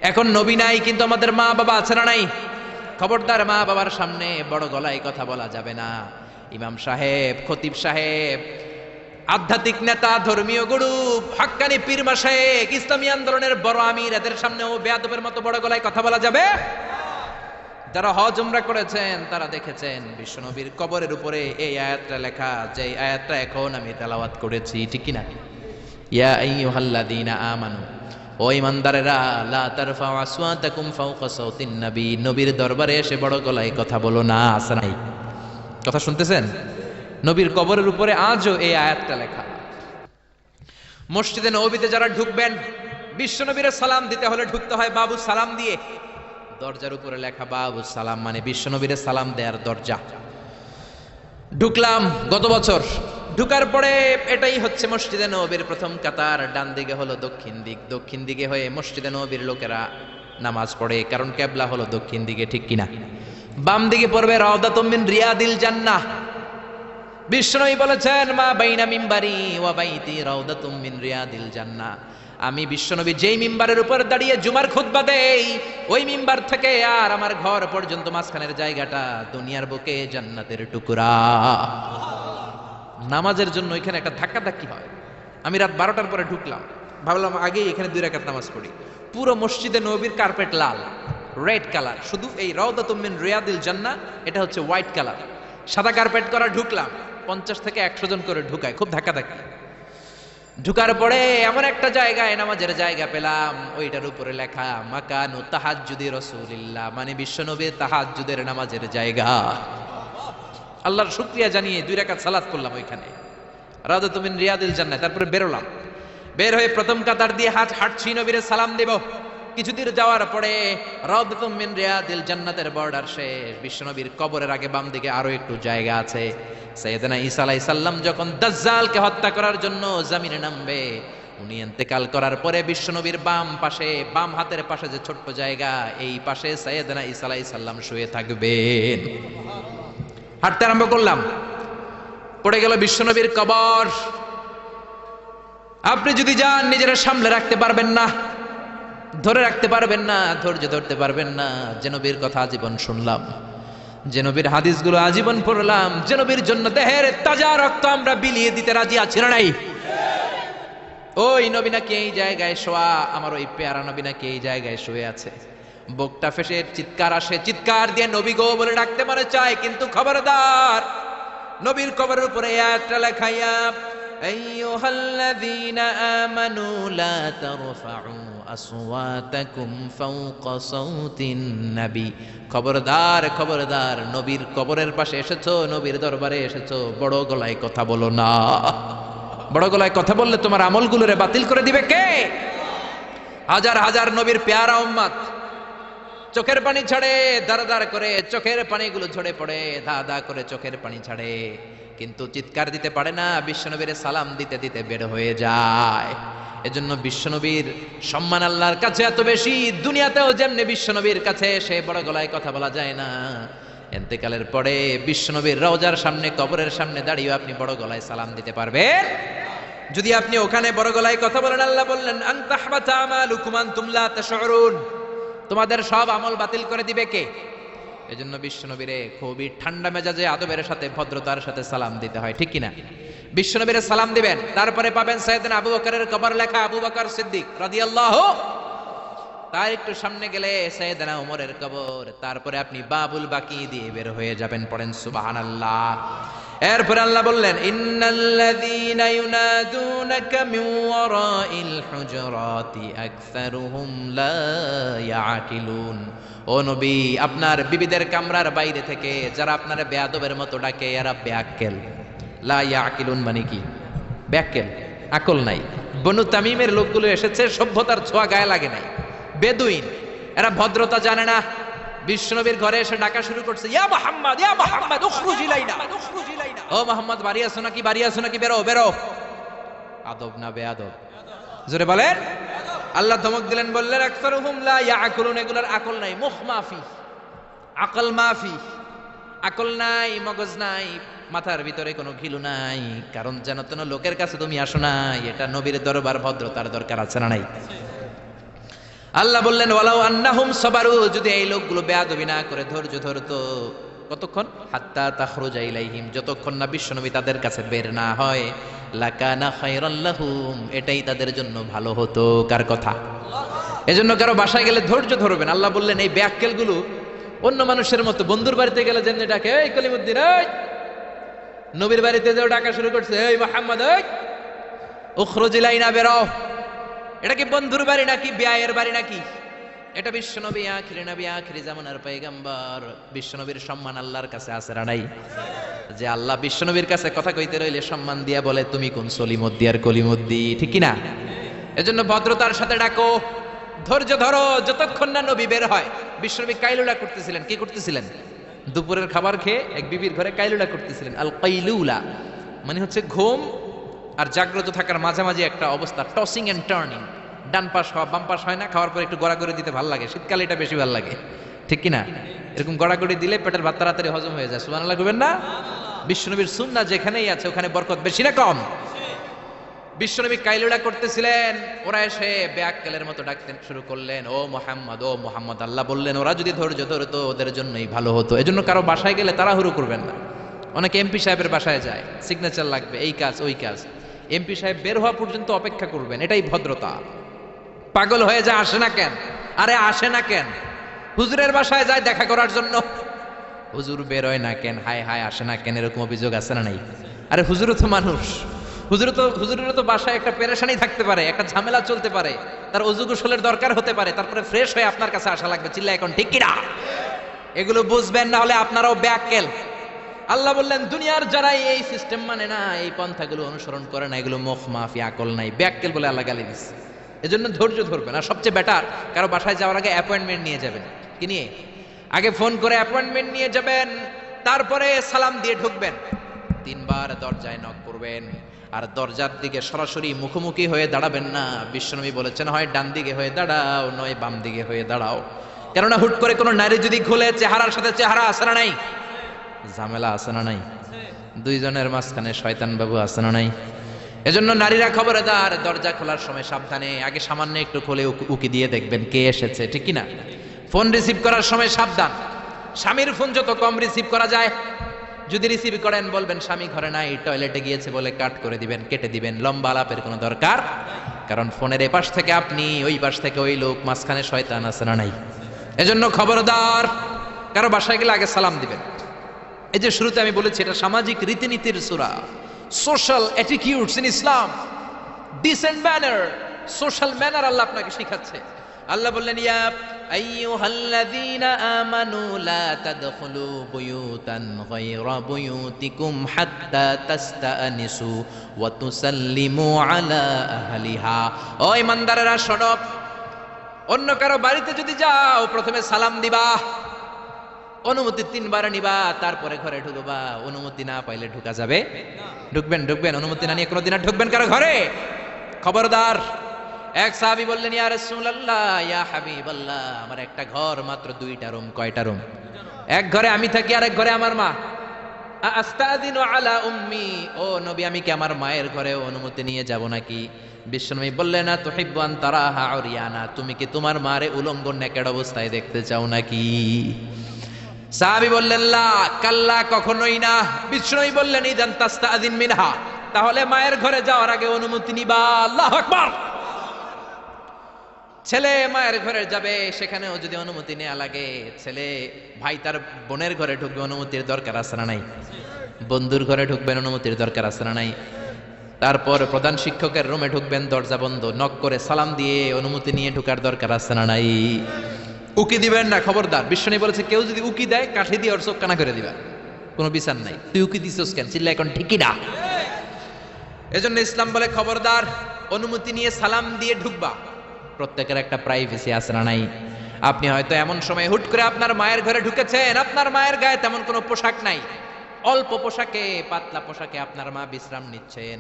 এখন নবী নাই কিন্তু আমাদের মা বাবা আছে না নাই? খবরদার মা বাবার সামনে বড় গলায় কথা বলা যাবে না। ইমাম সাহেব, খতিব সাহেব, আধ্যাত্মিক নেতা, ধর্মীয় গুরু, হাক্কানি পীর মাশায়েখ, ইসলামী আন্দোলনের বড় আমির, এদের সামনেও বেয়াদবের মতো বড় গলায় কথা বলা যাবে? যারা হজ উমরা করেছেন তারা দেখেছেন বিশ্বনবীর কবরের উপরে এই আয়াতটা লেখা, যে আয়াতটা এখন আমি তেলাওয়াত করেছি, ঠিক কি না? ইয়া আইয়ুহাল্লাযীনা আমানু, ও ঈমানদারেরা, লা তারফাউ আসওয়াতাকুম ফাওকা সাওতিন নবী। নবীর দরবারে এসে বড় গলায় কথা বলো না। আছে নাই? কথা শুনতেছেন? নবীর কবরের উপরে আজও এই আয়াতটা লেখা। মসজিদে নববীতে যারা ঢুকবেন বিশ্বনবীর সালাম দিতে হলে ঢুকতে হয় বাবু সালাম দিয়ে। দরজার উপরে লেখা বাবু সালাম, মানে বিশ্বনবীর সালাম দেওয়ার দরজা। ঢুকলাম গত বছর। ঢুকার পরে এটাই হচ্ছে মসজিদে নববীর প্রথম কাতার। ডান দিকে হলো দক্ষিণ দিক, দক্ষিণ দিকে হয়ে মসজিদে নববীর লোকেরা নামাজ পড়ে, কারণ কেবলা হলো দক্ষিণ দিকে, ঠিক কিনা? বাম দিকে পড়বে রাউদাতুম মিন রিয়াদিল জান্নাহ। বিশ্বনবী বলেছেন মা বাইনা মিম্বারি ওয়া বাইতি রাউদাতুম মিন রিয়াদিল জান্নাহ। আমি বিশ্বনবী যেই মিম্বারের উপর দাঁড়িয়ে জুমার খুতবা দেই, ওই মিম্বার থেকে আর আমার ঘর পর্যন্ত মাঝখানের জায়গাটা দুনিয়ার বুকে জান্নাতের টুকরা। নামাজের জন্য এখানে একটা ধাক্কাধাক্কি হয়। আমি রাত 12টার পরে ঢুকলাম, ভাবলাম আগেই এখানে 2 রাকাত নামাজ পড়ি। পুরো মসজিদে নববীর কার্পেট লাল, রেড কালার, শুধু এই রাউদাতুম মিন রিয়াদিল জান্নাহ এটা হচ্ছে হোয়াইট কালার, সাদা কার্পেট করা। ঢুকলাম, 50 থেকে 100 জন করে ঢুকায়, খুব ধাক্কাধাক্কি। ঢুকার পরে এমন একটা জায়গায় নামাজের জায়গা পেলাম, ওইটার উপরে লেখা মাকানু তাহাজ্জুদি রাসূলিল্লাহ, মানে বিশ্বনবীর তাহাজ্জুদের নামাজের জায়গা। আল্লাহর শুকরিয়া জানিয়ে 2 রাকাত সালাত করলাম ওইখানে, রাউদাতুম মিন রিয়াদিল জান্নাহ। তারপরে বেরোলাম, বের হয়ে প্রথম কাতার দিয়ে হাঁটছি, নবীর সালাম দেব। কিছুদূর যাওয়ার পরে রাউদাতুম মিন রিয়াদিল জান্নাতের বর্ডার শেষ। বিশ্বনবীর কবরের আগে বাম দিকে আরো একটু জায়গা আছে। সাইয়েদনা ঈসা আলাইহিস সালাম যখন দাজ্জালকে হত্যা করার জন্য জমিনে নামবে, উনি ইন্তেকাল করার পরে বিশ্বনবীর বাম হাতের পাশে যে ছোট্ট জায়গা, এই পাশে সাইয়েদনা ঈসা আলাইহিস সালাম শুয়ে থাকবেন। হাঁটতে আরম্ভ করলাম, পড়ে গেল বিশ্বনবীর কবর। আপনি যদি যান, নিজেরা সামলে রাখতে পারবেন না, ধরে রাখতে পারবেন না, ধৈর্য ধরতে পারবেন না। যে নবীর কথা আজীবন শুনলাম, যে নবীর হাদিসগুলো আজীবন পড়লাম, যে নবীর জন্য দেহের তাজা রক্ত আমরা বিলিয়ে দিতে রাজি আছি না নাই? ওই নবী নাকি এই জায়গায় শোয়া, আমার ওই পেয়ারা নবী নাকি এই জায়গায় শুয়ে আছে। বুকটা ফেসে চিৎকার আসে, চিৎকার দিয়ে নবী গো বলে ডাকতে মনে চায়, কিন্তু খবরদার, নবীর কবরের উপরে একটা লেখাইয়া আইয়ুহাল্লাযীনা আমানু লা তারফাউ আসওয়াতাকুম ফাওকা সাওতিন নবী। খবরদার, খবরদার, নবীর কবরের পাশে এসেছো, নবীর দরবারে এসেছো, বড় গলায় কথা বলো না। বড় গলায় কথা বললে তোমার আমলগুলোরে বাতিল করে দিবে কে? হাজার হাজার নবীর পেয়ারা উম্মত চোখের পানি ছাড়ে, দাঁড়া দাঁড়া করে চোখের পানিগুলো ঝরে পড়ে, ধা ধা করে চোখের পানি ছাড়ে, কিন্তু চিৎকার দিতে পারে না। বিশ্বনবীর সালাম দিতে দিতে বের হয়ে যায়। এজন্য বিশ্বনবীর সম্মান আল্লাহর কাছে এত বেশি, দুনিয়াতেও যেমনি বিশ্বনবীর কাছে সে বড় গলায় কথা বলা যায় না, ইন্তেকালের পরে বিশ্বনবীর রওজার সামনে, কবরের সামনে দাঁড়িয়ে আপনি বড় গলায় সালাম দিতে পারবেন? যদি আপনি ওখানে বড় গলায় কথা বলেন, আল্লাহ বললেন আন তাহবাতা আমালুকুম আনতুম লা তাশউরুন, তোমাদের সব আমল বাতিল করে দিবে কে? এজন্য বিশ্বনবীরে খুবই ঠান্ডা মেজাজে, আদবের সাথে, ভদ্রতার সাথে সালাম দিতে হয়, ঠিক কিনা? বিশ্বনবীরে সালাম দিবেন, তারপরে পাবেন সাইয়েদনা আবু বকরের কবর লেখা, আবু বকর সিদ্দিক রাদিয়াল্লাহু। তার একটু সামনে গেলে সাইয়েদনা ওমরের কবর, তারপরে আপনি বাবুল বাকি দিয়ে বের হয়ে যাবেন। পড়েন সুবহানাল্লাহ। এরপরে আল্লাহ বললেন ইন্নাল্লাযীনা ইউনাদুনাকা মিন ওয়ারাইল হুজুরাতি আকসারুহুম লা ইয়াকিলুন। ও নবী, আপনার বিবিদের কামরার বাইরে থেকে যারা আপনার বেয়াদবের মতো ডাকে, এরা বেআক্কেল। লা ইয়াকিলুন মানে কি? বেআক্কেল, আকল নাই। বনু তামিমের লোকগুলো এসেছে, সভ্যতার ছোঁয়া গায়ে লাগে নাই, বেদুইন, এরা ভদ্রতা জানে না। বিশ্বনবীর ঘরে এসে ডাকা শুরু করছে, ইয়া মুহাম্মদ, ইয়া মুহাম্মদ, উখরুজ ইলাইনা। ও মুহাম্মদ, বাড়ি আসো নাকি, বাড়ি আসো নাকি, বেরো বেরো। আদব না বেয়াদব? জোরে বলেন। আল্লাহ ধমক দিলেন, বললেন আকসারুহুম লা ইয়াকুলুন, এগুলোর আকল নাই, মুখ মাফি, আকল মাফি, আকল নাই, মগজ নাই, মাথার ভিতরে কোনো ঘিলু নাই। কারণ যেন তেন লোকের কাছে তুমি আসো নাই, এটা নবীর দরবার, ভদ্রতার দরকার আছে না নাই? আল্লাহ বললেন ওয়ালাউ আন্নাহুম সাবারু, যদি এই লোকগুলো বেয়াদবি না করে ধৈর্য ধরতো, কতক্ষণ? হাত্তা তাখরুজা ইলাইহিম, যতক্ষণ না বিশ্বনবী তাদের কাছে বের না হয়, লাকানা খায়রাল লাহুম, এটাই তাদের জন্য ভালো হতো। কার কথা? এজন্য কারো বাসায় গেলে ধৈর্য ধরবেন। আল্লাহ বললেন এই বেয়াক্কেলগুলো অন্য মানুষের মতো, বন্ধুর বাড়িতে গেলে যেমনি ডাকে, এই কলিমুদ্দিন, এই, নবীর বাড়িতে যেও ডাকা শুরু করছে, এই মুহাম্মদ, এই উখরুজ ইলাইনা, বেরো। এটা কি বন্ধুর বাড়ি নাকি বিয়ের বাড়ি নাকি? এটা বিশ্বনবী, আখিরি নবী, আখিরি জামানার পয়গম্বর। বিশ্বনবীর সম্মান আল্লাহর কাছে আছে না নাই? যে আল্লাহ বিশ্বনবীর কাছে কথা কইতে রইলে সম্মান দিয়া বলে, তুমি কোন সলিমুদ্দি আর কলিমুদ্দি, ঠিক কি না? এজন্য ভদ্রতার সাথে ডাকো, ধৈর্য ধরো, যতক্ষণ না নবী বের হয়। বিশ্বনবী কাইলুলা করতেছিলেন। কি করতেছিলেন? দুপুরের খাবার খেয়ে এক বিবির ঘরে কাইলুলা করতেছিলেন। আল কাইলুলা মানে হচ্ছে ঘুম আর জাগ্রত থাকার মাঝামাঝি একটা অবস্থা, টসিং এন্ড টার্নিং, ডান পাশ হওয়া বাম পাশ হয় না, খাওয়ার পর একটু গড়াগড়ি দিতে ভালো লাগে, শীতকালে এটা বেশি ভালো লাগে, ঠিক কিনা? এরকম গড়াগড়ি দিলে পেটের ভাত তাড়াতাড়ি হজম হয়ে যায়। সুবহানাল্লাহ করবেন না? বিশ্বনবীর সুন্নাহ যেখানেই আছে ওখানে বরকত বেশি না কম? বিশ্বনবী কাইলুলা করতেছিলেন, ওরা এসে বেআক্কেলের মতো ডাকতে শুরু করলেন, ও মুহাম্মদ, ও মুহাম্মদ। আল্লাহ বললেন ওরা যদি ধৈর্য ধরতো ওদের জন্যই ভালো হতো। এজন্য কারো বাসায় গেলে তাড়াহুড়ো করবেন না। অনেকে এমপি সাহেবের বাসায় যায়, সিগনেচার লাগবে, এই কাজ ওই কাজ, এমপি সাহেব বের হওয়া পর্যন্ত অপেক্ষা করবেন, এটাই ভদ্রতা। পাগল হয়ে যায়, আসে না কেন? আরে আসে না কেন? হুজুরের বাসায় যায় দেখা করার জন্য, হুজুর বের হয় না কেন? হায় হায়, আসে না কেন? এরকম অভিযোগ আছে না নাই? আরে হুজুরও তো মানুষ, হুজুরেরও তো বাসায় একটা পেরেশানি থাকতে পারে, একটা ঝামেলা চলতে পারে, তার অজু গোসলের দরকার হতে পারে, তারপরে ফ্রেশ হয়ে আপনার কাছে আসা লাগবে। চিল্লা এখন ঠিক কিনা? এগুলো বুঝবেন, না হলে আপনারাও ব্যাককেল। আল্লাহ বললেন দুনিয়ার যারাই এই সিস্টেম মানে না, এই পন্থাগুলো অনুসরণ করে না, এগুলো মুখ মাফি, আকল নাই, ব্যাককেল বলে আল্লাহ গালি দিচ্ছে। এজন্য ধৈর্য ধরবেন। আর সবচেয়ে বেটার, কারো বাসায় যাওয়ার আগে অ্যাপয়েন্টমেন্ট নিয়ে যাবেন। কি নিয়ে? আগে ফোন করে অ্যাপয়েন্টমেন্ট নিয়ে যাবেন, তারপরে সালাম দিয়ে ঢুকবেন। 3 বার দরজায় নক করবেন। আর দরজার দিকে সরাসরি মুখোমুখি হয়ে দাঁড়াবেন না। বিশ্বনবী বলেছেন হয় ডান দিকে হয়ে দাঁড়াও, নয় বাম দিকে হয়ে দাঁড়াও। কেননা হুট করে কোনো নারী যদি খুলে চেহারার সাথে চেহারা আছে না নাই, ঝামেলা আছে না নাই, দুইজনের মাঝখানে শয়তান বাবু আছে না নাই। এজন্য নারীরা খবরদার, দরজা খোলার সময় সাবধানে, আগে সামান্য একটু খুলে উকি দিয়ে দেখবেন কে এসেছে, ঠিক কিনা। ফোন রিসিভ করার সময় সাবধান, স্বামীর ফোন যত কম রিসিভ করা যায়। যদি রিসিভ করেন বলবেন স্বামী ঘরে নাই, টয়লেটে গিয়েছে বলে কাট করে দিবেন, কেটে দিবেন। লম্বা আলাপের কোনো দরকার, কারণ ফোনের এপাশ থেকে আপনি, ওই পাশ থেকে ওই লোক, মাঝখানে শয়তান আছে না নাই। এজন্য খবরদার, কারো বাসায় গেলে আগে সালাম দিবেন। এই যে শুরুতে আমি বলেছি এটা সামাজিক রীতিনীতির সূরা, social attitudes in Islam, decent manner, social manner Allah আপনাকে শিখাচ্ছে। আল্লাহ বললেন ইয়া আইয়ুহাল্লাযীনা আমানু লা তাদখুলু বুয়ুতান গায়রা বুয়ুতিকুম হাত্তা তাস্তানিসু ওয়া তুসাল্লিমু আলা আহলিহা। ও ঈমানদারেরা শোনো, অন্য কারো বাড়িতে যদি যাও প্রথমে সালাম দিবা, অনুমতি 3 বার নিবা, তারপরে ঘরে ঢুকবা। অনুমতি না পাইলে ঢুকা যাবে? ঢুকবেন ঢুকবেন, অনুমতি না নিয়ে কোনোদিন আর ঢুকবেন কারো ঘরে? খবরদার। এক সাহাবী বললেন ইয়া রাসূলুল্লাহ, ইয়া হাবিবাল্লাহ, আমার একটা ঘর, মাত্র 2টা রুম। কয়টা রুম? এক ঘরে আমি থাকি, আর এক ঘরে আমার মা। আস্তাযিনু আলা উম্মি, ও নবী আমি কি আমার মায়ের ঘরে অনুমতি নিয়ে যাব নাকি? বিশ্বনবী বললেন না তুহিব্বু আন তারাহা উরিয়ানা, তুমি কি তোমার মারে উলঙ্গ নেকেড অবস্থায় দেখতে চাও নাকি? সাহাবী বললেন লা, কাল্লা, কখনোই না। বিশ্বনবী বললেন ইদান তাস্তাযিন মিনহা, তাহলে মায়ের ঘরে যাওয়ার আগে অনুমতি নিবা। আল্লাহু আকবার। ছেলে মায়ের ঘরে যাবে, সেখানেও যদি অনুমতি নেওয়া লাগে, ছেলে ভাই তার বোনের ঘরে ঢুকবে, অনুমতির দরকার আছে না নাই? বন্ধুর ঘরে ঢুকবেন, অনুমতির দরকার আছে না নাই? তারপর প্রধান শিক্ষকের রুমে ঢুকবেন, দরজা বন্ধ, নক করে সালাম দিয়ে অনুমতি নিয়ে ঢুকার দরকার আছে না নাই? উকি দিবেন না, খবরদার। বিশ্বনী বলেছে কেউ যদি উকি দেয়, কাঠি দিয়ে ওর চোখ কানা করে দিবা, কোনো বিচার নাই। তুই উকি দিছিস কেন? চিল্লা এখন ঠিকই না। এজন্য ইসলাম বলে খবরদার, অনুমতি নিয়ে সালাম দিয়ে ঢুকবা। প্রত্যেকের একটা প্রাইভেসি আছে না নাই? আপনি হয়তো এমন সময় হুট করে আপনার মায়ের ঘরে ঢুকেছেন, আপনার মায়ের গায়ে তেমন কোনো পোশাক নাই, অল্প পোশাকে, পাতলা পোশাকে আপনার মা বিশ্রাম নিচ্ছেন।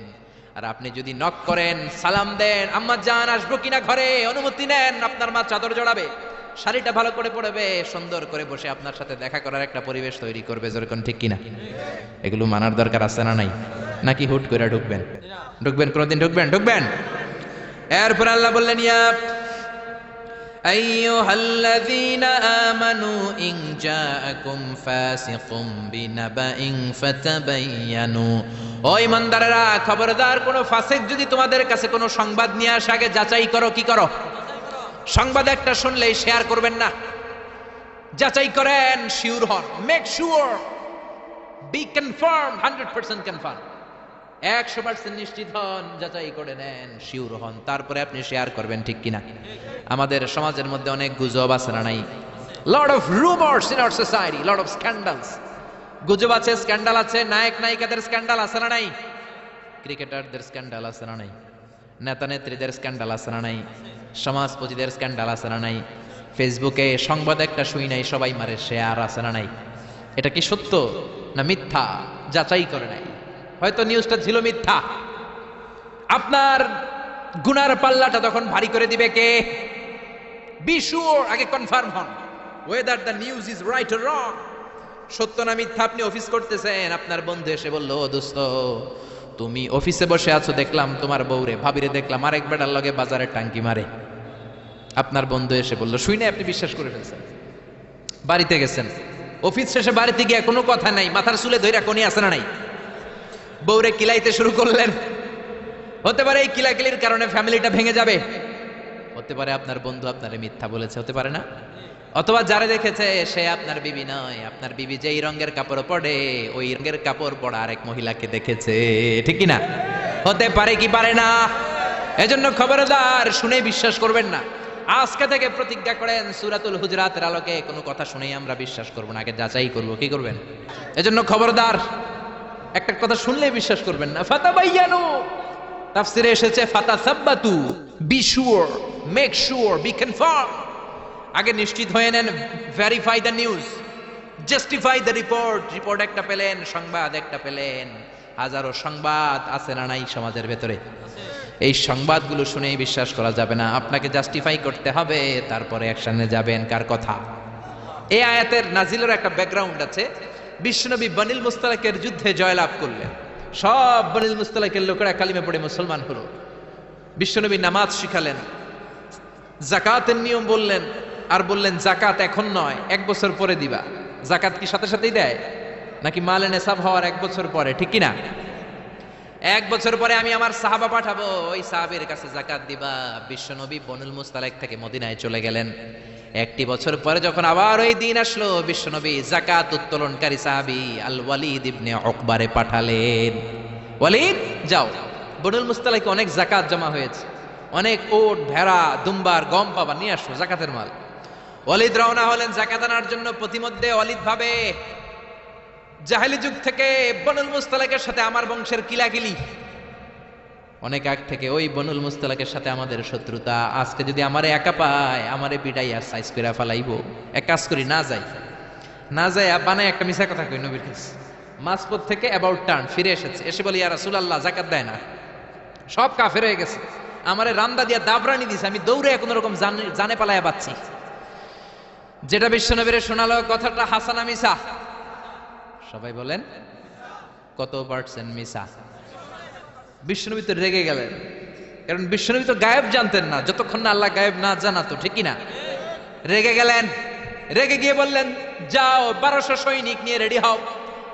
আর আপনি যদি নক করেন, সালাম দেন, আম্মা জান আসবো কিনা ঘরে, অনুমতি নেন, আপনার মা চাদর জড়াবে, শাড়িটা ভালো করে পরবে, সুন্দর করে বসে আপনার সাথে দেখা করার একটা পরিবেশ তৈরি করবে, যেরকম, ঠিক কিনা? এগুলো মানার দরকার আছে না নাই? নাকি হুট করে ঢুকবেন? ঢুকবেন, কোনোদিন ঢুকবেন? ঢুকবেন। এরপর আল্লাহ বললেন ইয়া আইয়ুহাল্লাযীনা আমানু ইন জাআকুম ফাসিকুম বিনাবাইন ফাতাবায়ানু, ও ঈমানদারেরা খবরদার, কোন ফাসিক যদি তোমাদের কাছে কোনো সংবাদ নিয়ে আসে, আগে যাচাই করো। কি করো? সংবাদ একটা শুনলেই শেয়ার করবেন না, যাচাই করেন, শিওর হন, make sure, be confirm, 100% confirm, 100% নিশ্চিত হন, যাচাই করে নেন, শিওর হন, তারপরে আপনি শেয়ার করবেন, ঠিক কিনা? আমাদের সমাজের মধ্যে অনেক গুজব আছে না নাই? Lot of rumours in our society, lot of scandals. গুজব আছে, স্ক্যান্ডাল আছে, নায়ক নায়িকাদের স্ক্যান্ডাল আছে না নাই? ক্রিকেটারদের স্ক্যান্ডাল আছে না নাই? নেতা নেত্রীদের স্ক্যান্ডাল আছে না নাই? সমাজপতিদের স্ক্যান্ডাল আছে না নাই? ফেসবুকে সংবাদ একটা শুই নাই, সবাই মারে শেয়ার, আছে না নাই? এটা কি সত্য না মিথ্যা? যাচাই করে নাই, হয়তো নিউজটা ছিল মিথ্যা। আপনার গুনার পাল্লাটা তখন ভারী করে দিবে কে? বি শিওর, আগে কনফার্ম হন whether the news is right or wrong, সত্য না মিথ্যা। আপনি অফিস করতেছেন, আপনার বন্ধু এসে বলল, ও দোস্ত, তুমি অফিসে বসে আছো, দেখলাম তোমার বউরে, ভাবিরে দেখলাম আরেক বেটার লগে বাজারে টাঙ্কি মারে। আপনার বন্ধু এসে বলল, শুই না, আপনি বিশ্বাস করে ফেলছেন। বাড়িতে গেছেন, অফিস শেষে বাড়িতে গিয়ে কোনো কথা নাই, মাথার চুলে ধইরা কোনি আছে না নাই? বউরে কিলাইতে শুরু করলেন। হতে পারে এই কিলাকিলির কারণে ফ্যামিলিটা ভেঙে যাবে, হতে পারে আপনার বন্ধু আপনারে মিথ্যা বলেছে, হতে পারে না? অথবা যারা দেখেছে সে আপনার বিবি নয়, আপনার বিবি যেই রঙের কাপড় পরে, ওই রঙের কাপড় পরা আরেক মহিলাকে দেখেছে, ঠিক কিনা? হতে পারে কি পারে না? এজন্য খবরদার, শুনে বিশ্বাস করবেন না। আজকে থেকে প্রতিজ্ঞা করেন, সূরাতুল হুজুরাতের আলোকে কোনো কথা শুনেই আমরা বিশ্বাস করব না, আগে যাচাই করব। কি করবেন? এজন্য খবরদার, একটা কথা শুনলেই বিশ্বাস করবেন না। ফাতাবায়ানু, তাফসিরে এসেছে ফাতাসাব্বাতু, be sure, make sure, be confirm, আগে নিশ্চিত হয়ে নেন, verify the news, justify the report. Report একটা পেলেন, সংবাদ একটা পেলেন, হাজারো সংবাদ আছে না নাই সমাজের ভেতরে? এই সংবাদগুলো শুনেই বিশ্বাস করা যাবে না, আপনাকে জাস্টিফাই করতে হবে, তারপরে অ্যাকশনে যাবেন। কার কথা? এই আয়াতের নাজিলের একটা ব্যাকগ্রাউন্ড আছে। বিশ্বনবী বনিল মুস্তালাকের যুদ্ধে জয়লাভ করলেন, সব বনিল মুস্তালাকের লোকেরা কালিমা পড়ে মুসলমান হলো। বিশ্বনবী নামাজ শিখালেন, জাকাতের নিয়ম বললেন, আর বললেন জাকাত এখন নয়, 1 বছর পরে দিবা। জাকাত কি সাথে সাথেই দেয় নাকি মালে নেশাব হওয়ার 1 বছর পরে? ঠিক কিনা? 1 বছর পরে আমি আমার সাহাবা পাঠাবো, ওই সাহাবীর কাছে জাকাত দিবা। বিশ্বনবী বনুল মুস্তালাক থেকে মদিনায় চলে গেলেন। 1 বছর পরে যখন আবার ওই দিন আসলো, বিশ্বনবী জাকাত উত্তোলনকারী সাহাবী আল ওয়ালিদ ইবনে উকবারে পাঠালেন, ওয়ালিদ যাও, বনুল মুস্তালাকে অনেক জাকাত জমা হয়েছে, অনেক ওট ভেড়া দুম্বার গম পাবা, নিয়ে আসো জাকাতের মাল। ওয়ালিদ রওনা হলেন জাকাত আনার জন্য। প্রতিমধ্যে ওয়ালিদ ভাবে, জাহেলি যুগ থেকে বনুল মুস্তালাকের সাথে আমার বংশের কিলাকিলি, অনেক আগ থেকে ওই বনুল মুস্তালাকের সাথে আমাদের শত্রুতা। আজকে যদি আমারে একা পায়, আমারে পিটাইয়া সাইজ করে ফালাইবো। এক কাজ করি, না যাই, না যাই বানায় একটা মিছা কথা কই নবীর কাছে। মাঝপথ থেকে অ্যাবাউট টার্ন ফিরে এসেছে, এসে বলি ইয়া রাসূলুল্লাহ জাকাত দেয় না, সব কাফের হয়ে গেছে, আমারে রামদা দিয়া দাবরানি দিছে, আমি দৌড়ে কোন রকম জানে পালায়া পাচ্ছি। যেটা বিশ্বনবীরে শোনালো কথাটা হাসানা মিছা? সবাই বলেন কত পার্সেন্ট মিছা? বিশ্বনবী তো রেগে গেলেন, কারণ বিশ্বনবী তো গায়েব জানতেন না, যতক্ষণ না আল্লাহ গায়েব না জানাতো, ঠিক কিনা? রেগে গেলেন, রেগে গিয়ে বললেন যাও 1200 সৈনিক নিয়ে রেডি হও।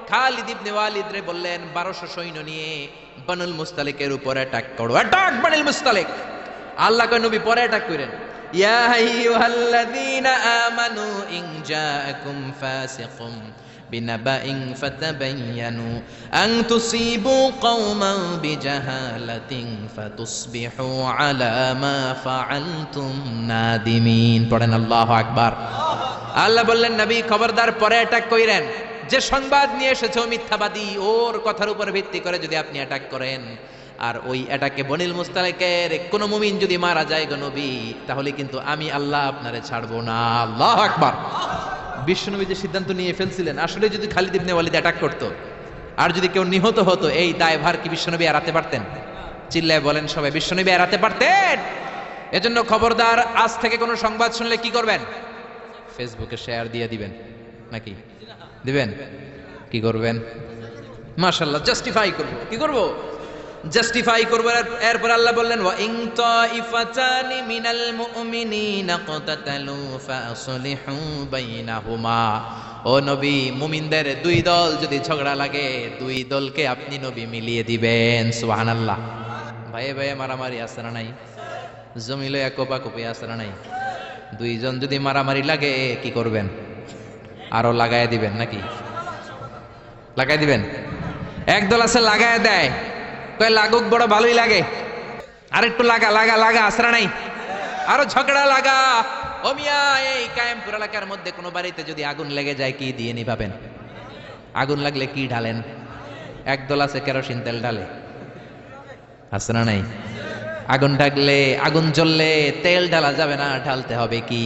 খালিদ ইবনে ওয়ালিদ রে বললেন 1200 সৈন্য নিয়ে বনুল মুস্তালিকের উপর অ্যাটাক করো। অ্যাটাক বনুল মুস্তালিক। আল্লাহ কয় নবী পরে অ্যাটাক করেন, ইয়া আইয়ুহাল্লাযীনা আমানু ইন জাআকুম ফাসিকুম বিনাবাইন ফাতাবায়ানু আন তুসিবু কওমান বিজাহালাতিন ফাতুসবিহু আলা মা ফাআলতুম নাদিমিন। পড়েন আল্লাহু আকবার। আল্লাহ বললেন নবী খবরদার পরে অ্যাটাক কইরেন, যে সংবাদ নিয়ে এসেছে ও মিথ্যাবাদী, ওর কথার উপর ভিত্তি করে যদি আপনি অ্যাটাক করেন, আর ওই অ্যাটাকে বনিল মুস্তালিকের কোন মুমিন যদি মারা যায় গো নবী, তাহলে কিন্তু আমি আল্লাহ আপনারে ছাড়বো না। আল্লাহু আকবার। বিশ্বনবী যে সিদ্ধান্ত নিয়ে ফেলছিলেন, আসলে যদি খালিদ ইবনে ওয়ালিদ অ্যাটাক করতো আর যদি কেউ নিহত হতো, এই দায়ভার কি বিশ্বনবী এড়াতে পারতেন? চিল্লায় বলেন সবাই, বিশ্বনবী এড়াতে পারতেন? এজন্য খবরদার, আজ থেকে কোনো সংবাদ শুনলে কি করবেন? ফেসবুকে শেয়ার দিয়ে দিবেন, নাকি দিবেন? কি করবেন? মাশাআল্লাহ, জাস্টিফাই করব। কি করব? জাস্টিফাই করব। এরপর আল্লাহ বললেন ওয়া ইন তাইফাতানি মিনাল মুমিনিনা ক্তাতালু ফাসলিহু বাইনাহুমা। ও নবী, মুমিনদের 2 দল যদি ঝগড়া লাগে, 2 দলকে আপনি নবী মিলিয়ে দিবেন। সুবহানাল্লাহ। ভাইয়ে ভাইয়ে মারামারি আছে না নাই? জমিলে কোপাকুপি আছে না নাই? 2 জন যদি মারামারি লাগে কি করবেন? আরো লাগায় দিবেন নাকি? লাগাই দিবেন? একদল আছে লাগায় দেয়, কয় লাগুক, বড় ভালোই লাগে, আর একটু লাগা লাগা লাগা, আসরা নাই, আরো ঝগড়া লাগা। ও মিয়া, এই কায়েমপুর এলাকার মধ্যে কোনো বাড়িতে যদি আগুন লেগে যায়, কি দিয়ে নিভাবেন? আগুন লাগলে কি ঢালেন? একদল আছে কেরোসিন তেল ঢালে, আসরা নাই? আগুন ঢাকলে, আগুন জ্বললে তেল ঢালা যাবে না, ঢালতে হবে কি?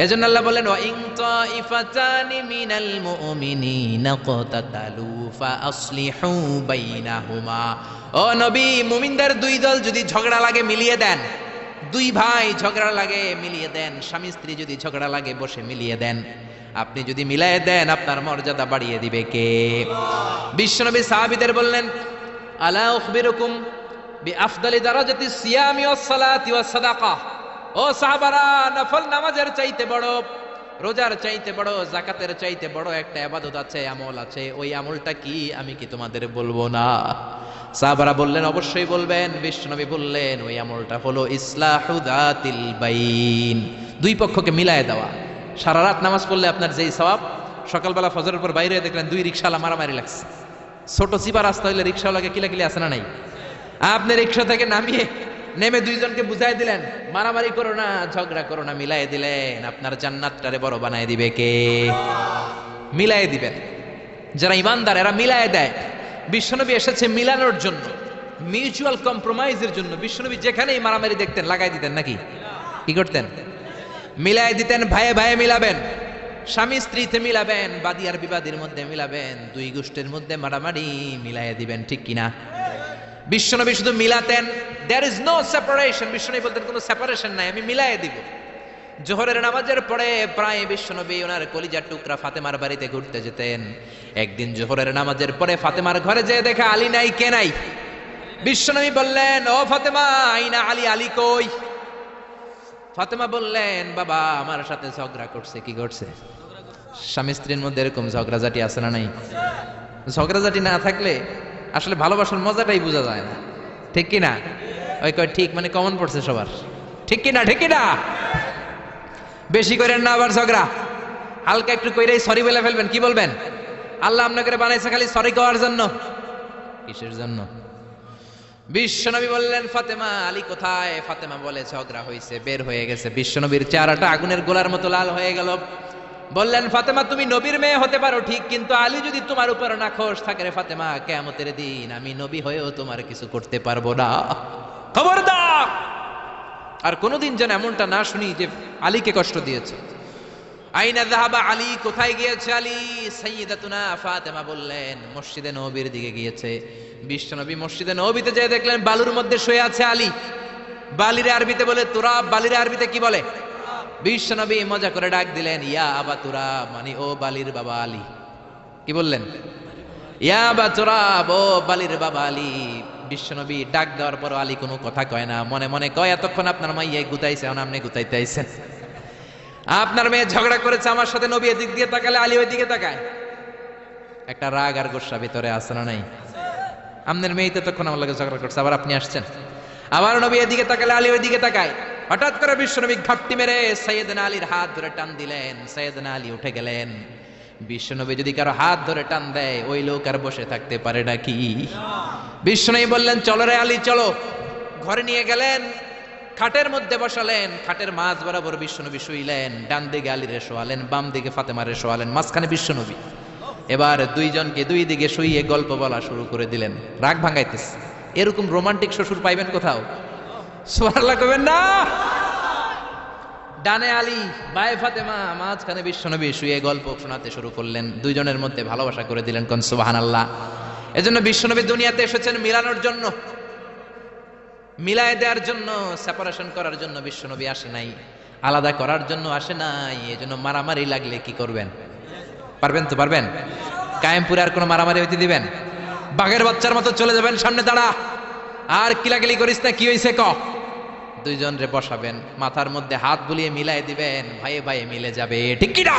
এজন্য আল্লাহ বলেন ওয়া ইন তাইফাতানি মিনাল মুমিনিনা ক্তাতালু ফাসলিহু বাইনাহুমা। ও নবী, মুমিনদের 2 দল যদি ঝগড়া লাগে মিলিয়ে দেন। 2 ভাই ঝগড়া লাগে মিলিয়ে দেন, স্বামী স্ত্রী যদি ঝগড়া লাগে বসে মিলিয়ে দেন। আপনি যদি মিলিয়ে দেন, আপনার মর্যাদা বাড়িয়ে দিবে কে? বিশ্বনবী সাহাবীদের বললেন আলা উখবিরুকুম বিআফদালি দারাজাতিস সিয়ামি ওয়াস সালাতি ওয়াস সাদাকা। ও সাহাবারা, নফল নামাজের চাইতে বড়, রোজার চাইতে বড়, যাকাতের চাইতে বড় একটা ইবাদত আছে, আমল আছে। ওই আমলটা কি আমি কি তোমাদের বলবো না? সাহাবারা বললেন অবশ্যই বলবেন। বিশ্বনবী বললেন ওই আমলটা হলো ইসলাহু যাতিল বাইন, 2 পক্ষকে মিলায়ে দেওয়া। সারা রাত নামাজ পড়লে আপনার যেই সওয়াব, সকালবেলা ফজরের পর বাইরে দেখলেন 2 রিকশাওয়ালা মারামারি লাগছে। ছোট চিপা রাস্তা হইলে রিকশাওয়ালাকে কিলাকিলি আছে না নাই? আপনি রিকশা থেকে নেমে 2 জনকে বুঝাই দিলেন মারামারি করো না, ঝগড়া করো না, মিলাই দিলেন, আপনার জান্নাতটারে বড় বানায় দিবে কে? মিলাই দিবেন। যারা ইমানদার এরা মিলাই দেয়। বিশ্বনবী এসেছে মিলানোর জন্য, মিউচুয়াল কম্প্রোমাইজের জন্য। বিশ্বনবী যেখানেই মারামারি দেখতেন লাগাই দিতেন, নাকি কি করতেন? মিলাই দিতেন। ভাইয়ে ভাইয়ে মিলাবেন, স্বামী স্ত্রীতে মিলাবেন, বাদী আর বিবাদীর মধ্যে মিলাবেন, দুই গোষ্ঠীর মধ্যে মারামারি মিলাইয়া দিবেন, ঠিক কিনা? বিশ্বনবী শুধু মিলাতেন, দেয়ার ইজ নো সেপারেশন। বিশ্বনবী বলতেন কোনো সেপারেশন নাই, আমি মিলাইয়া দিব। জোহরের নামাজের পরে প্রায় বিশ্বনবী ওনার কলিজার টুকরা ফাতেমার বাড়িতে ঘুরতে যেতেন। একদিন জোহরের নামাজের পরে ফাতেমার ঘরে যেয়ে দেখে আলী নাই। কে নাই? বিশ্বনবী বললেন, ও ফাতেমা, আইনা আলী, আলী কই? ফাতেমা বললেন, বাবা আমার সাথে ঝগড়া করছে। কি করছে? স্বামী স্ত্রীর মধ্যে এরকম ঝগড়াঝাটি আছে না নাই? ঝগড়াঝাটি না থাকলে আসলে ভালোবাসার মজাটাই বোঝা যায় না, ঠিক কিনা? ওই কয় ঠিক, মানে কমন পড়ছে সবার, ঠিক কিনা? ঠিক কিনা? বেশি করেন না আবার ঝগড়া, হালকা একটু কইরাই সরি বলে ফেলবেন। কি বলবেন? আল্লাহ আপনাকে বানাইছে খালি সরি করার জন্য, কিসের জন্য? বিশ্বনবী বললেন, ফাতেমা আলী কোথায়? ফাতেমা বলে, ঝগড়া হয়েছে, বের হয়ে গেছে। বিশ্বনবীর চেহারাটা আগুনের গোলার মতো লাল হয়ে গেল। বললেন, ফাতেমা তুমি নবীর মেয়ে হতে পারো ঠিক, কিন্তু আলী যদি তোমার উপর নাখোশ থাকে রে ফাতেমা, কিয়ামতের দিন আমি নবী হয়েও তোমার কিছু করতে পারবো না। খবরদার আর কোনোদিন যেন এমনটা না শুনি যে আলীকে কষ্ট দিয়েছে। আইনা যাহাবা আলী, কোথায় গিয়েছে আলী? সাইয়্যিদাতুনা ফাতেমা বললেন, মসজিদে নববীর দিকে গিয়েছে। বিশ্বনবী মসজিদে নববীতে যেয়ে দেখলেন বালুর মধ্যে শুয়ে আছে আলী। বালির আরবিতে বলে তুরাব, বালির আরবিতে কি বলে? বিশ্বনবী মজা করে ডাক দিলেন, ইয়া আবা তুরাব, মানে ও বালির বাবা আলী। কি বললেন? ইয়া আবা তুরাব, ও বালির বাবা আলী। বিশ্বনবী ডাক দেওয়ার পর আলী কোনো কথা কয় না, মনে মনে কয়, এতক্ষণ আপনার মাইয়া গুতাইছে, এখন আপনি গুতাইতে আইছেন। আপনার মেয়ে ঝগড়া করেছে আমার সাথে, নবী এদিক দিয়ে তাকালে আলী ওই দিকে তাকায়। একটা রাগ আর গোসা ভিতরে আছে না নাই? আপনার মেয়ে তো তখন আমার লাগে ঝগড়া করছে, আবার আপনি আসছেন। আবার নবী এদিকে তাকালে আলী ওই দিকে তাকায়। হঠাৎ করে বিশ্বনবী ঘাপটি মেরে সাইয়েদনা আলীর হাত ধরে টান দিলেন। সাইয়েদনা আলী উঠে গেলেন। বিশ্বনবী যদি কারো হাত ধরে টান দেয়, ওই লোক আর বসে থাকতে পারে নাকি? বিশ্বনবী বললেন, চলো রে আলী চলো। ঘরে নিয়ে গেলেন, খাটের মধ্যে বসালেন, খাটের মাঝ বরাবর বিশ্বনবী শুইলেন। ডান দিকে আলীরে শোয়ালেন, বাম দিকে ফাতেমারে শোয়ালেন, মাঝখানে বিশ্বনবী। এবার দুইজনকে দুই দিকে শুইয়ে গল্প বলা শুরু করে দিলেন। রাগ ভাঙাইতেছে। এরকম রোমান্টিক শ্বশুর পাইবেন কোথাও? সুবহানাল্লাহ কইবেন না? ডানে আলী, বায়ে ফাতেমা, মাঝখানে বিশ্বনবী শুয়ে গল্প শোনাতে শুরু করলেন। দুইজনের মধ্যে ভালোবাসা করে দিলেন। কোন সুবহানাল্লাহ। এজন্য বিশ্বনবী দুনিয়াতে এসেছেন মিলানোর জন্য, মিলায় দেওয়ার জন্য, সেপারেশন করার জন্য বিশ্বনবী আসে নাই, আলাদা করার জন্য আসে নাই। এজন্য মারামারি লাগলে কি করবেন? পারবেন তো? পারবেন? কায়েমপুরে আর কোনো মারামারি হইতে দিবেন? বাঘের বাচ্চার মতো চলে যাবেন, সামনে দাঁড়া, আর কিলাকিলি করিস না, কি হইছে ক। দুইজন রে বসাবেন, মাথার মধ্যে হাত বুলিয়ে মিলাই দিবেন, ভাইয়ে ভাইয়ে মিলে যাবে, ঠিক কি না?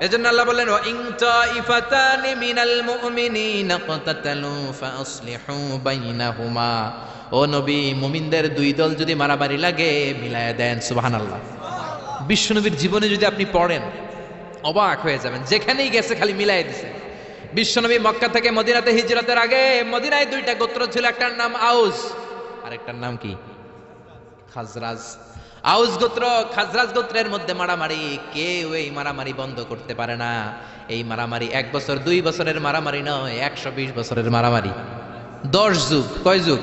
এজন্য আল্লাহ বললেন, ওয়া ইন তাইফাতানি মিনাল মুমিনিনা ক্তাতালু ফাসলিহু বাইনাহুমা। ও নবী, মুমিনদের দুই দল যদি মারামারি লাগে মিলায়া দেন। সুবহানাল্লাহ। বিশ্বনবীর জীবনে যদি আপনি পড়েন অবাক হয়ে যাবেন, যেখানেই গেছে খালি মিলাই দিছে। বিশ্বনবী মক্কা থেকে মদিনাতে হিজরতের আগে মদিনায় দুইটা গোত্র ছিল, একটার নাম আউস, আরেকটার নাম কি? খাজরাজ। আউস গোত্র খাজরাজ গোত্রের মধ্যে মারামারি, কেউ এই মারামারি বন্ধ করতে পারে না। এই মারামারি 1 বছর 2 বছরের মারামারি নয়, 120 বছরের মারামারি। 10 যুগ। কয় যুগ?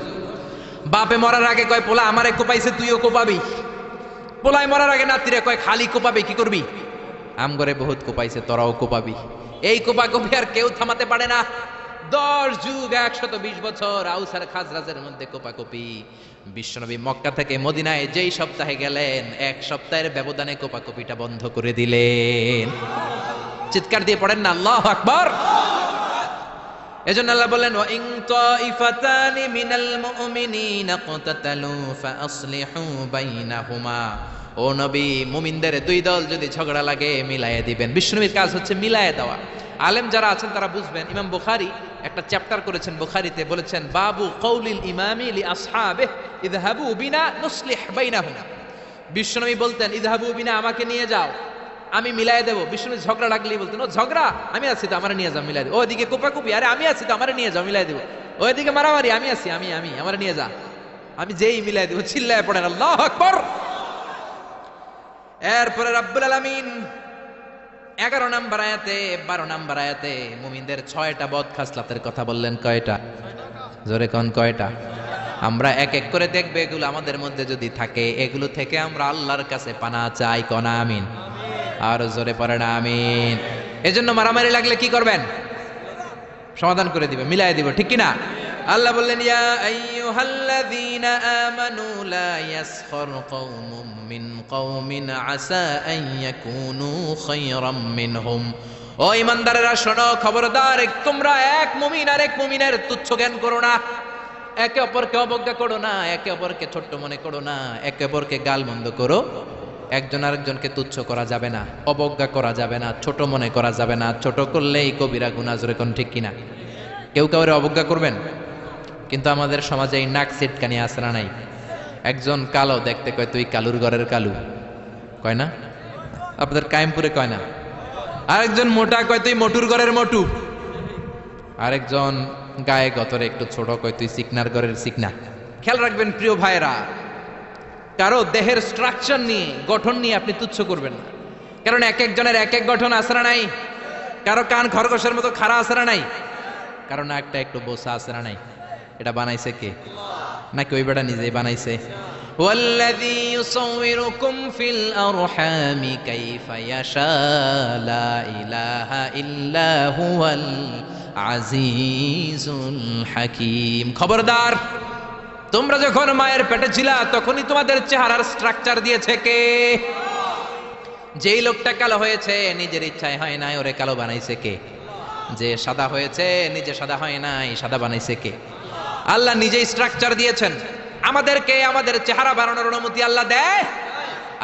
বাপে মরার আগে কয়, পোলা আমারে কোপাইছে, তুইও কোপাবি। পোলায় মরার আগে নাতিরে কয়, খালি কোপাবে, কি করবি? আমগরে বহুত কোপাইছে, তোরাও কোপাবি। এই কোপাকুপি আর কেউ থামাতে পারে না। 10 যুগ, 120 বছর আউস আর খাজরাজের মধ্যে কোপাকুপি। বিশ্বনবী মক্কা থেকে মদিনায় যেই সপ্তাহে গেলেন, 1 সপ্তাহের ব্যবধানে কোপাকুপিটা বন্ধ করে দিলেন। চিৎকার দিয়ে পড়েন না আল্লাহু আকবার। এজন্য আল্লাহ বললেন, ওয়া ইন তাইফাতানি মিনাল মুমিনিনা ক্তাতালু ফাসলিহু বাইনাহুমা। ও নবী, মুমিনদের দুই দল যদি ঝগড়া লাগে মিলায়ে দিবেন। বিশ্বনবীর কাজ হচ্ছে মিলায়ে দেওয়া। আলেম যারা আছেন তারা বুঝবেন। ইমাম বুখারী একটা চ্যাপ্টার করেছেন বুখারীতে, বলেছেন বাবু কওলিল ইমামি লি আসহাবিহি ইযহাবু বিনা নুসলিহ বাইনাহুম। বিশ্বনবী বলতেন, ইযহাবু বিনা, আমাকে নিয়ে যাও, আমি মিলায়ে দেব। বিশ্বনবী ঝগড়া লাগলেই বলতেন, ও ঝগড়া, আমি আছি তো, আমারে নিয়ে যাও, মিলায়ে দেব। ওইদিকে কোপাকুপি, আরে আমি আছি তো, আমারে নিয়ে যাও, মিলায়ে দেব। ওইদিকে মারামারি, আমি আছি, আমি আমারে নিয়ে যা, আমি যেই মিলায়ে দেব। চিল্লায়ে পড়েন আল্লাহু আকবার। এরপরে রব্বুল আলামিন 11 নম্বর আয়াতে 12 নম্বর আয়াতে মুমিনদের 6টা বদ খাসলাতের কথা বললেন। কয়টা? জোরে কোন কয়টা? আমরা এক এক করে দেখবে, এগুলো আমাদের মধ্যে যদি থাকে, এগুলো থেকে আমরা আল্লাহর কাছে পানা চাই। কোন আমিন। আর জোরে পড়েন আমিন। এজন্য মারামারি লাগলে কি করবেন? সমাধান করে দিবে, মিলাই দিব, ঠিক কি না? আল্লাহ বললেন ইয়া আইয়ুহাল্লাযীনা আমানু লা ইয়াসখার কওমুম মিন কওমিন আসা আন ইয়াকুনু খায়রাম মিনহুম। ও ঈমানদারেরা শোনো, খবরদার, তোমরা এক মুমিন আর এক মুমিনের তুচ্ছ জ্ঞান করো না, একে অপরকে অবজ্ঞা করো না, একে অপরকে ছোট্ট মনে করো না, একে অপরকে গালমন্দ করো। একজন আরেকজনকে তুচ্ছ করা যাবে না, অবজ্ঞা করা যাবে না, ছোট মনে করা যাবে না। ছোট করলেই কবিরা গুনাহ, জোরে কোন ঠিক কিনা? কেউ কাউরে অবজ্ঞা করবেন? কিন্তু আমাদের সমাজে এই নাক সিটকানি আছে না নাই? একজন কালো দেখতে কয় তুই কালুর ঘরের কালু, কয় না? আপনাদের কায়েমপুরে কয় না? আরেকজন মোটা কয় তুই মোটুর ঘরের মোটু, আরেকজন গায়ে গতরে একটু ছোট কয় তুই চিকনার ঘরের চিকনা। খেয়াল রাখবেন প্রিয় ভাইরা, কারো দেহের স্ট্রাকচার নিয়ে, গঠন নিয়ে আপনি তুচ্ছ করবেন না, কারণ এক একজনের এক এক গঠন আছে না নাই? কারো কান খরগোশের মতো খাড়া আছে না নাই? কারো নাকটা একটু বোসা আছে না নাই? এটা বানাইছে কে? নাকি ওই বেটা নিজেই বানাইছে? ওয়াল্লাযী ইউসাউবিরুকুম ফিল আরহামি কাইফা ইয়াশা লা ইলাহা ইল্লা হুয়াল আজিজুল হাকীম। খবরদার, তোমরা যখন মায়ের পেটে ছিলা তখনই তোমাদের চেহারার স্ট্রাকচার দিয়েছে কে? যেই লোকটা কালো হয়েছে নিজের ইচ্ছায় হয় নাই, ওরে কালো বানাইছে কে? যে সাদা হয়েছে নিজে সাদা হয় নাই, সাদা বানাইছে কে? আল্লাহ নিজেই স্ট্রাকচার দিয়েছেন। আমাদেরকে আমাদের চেহারা বানানোর অনুমতি আল্লাহ দেয়?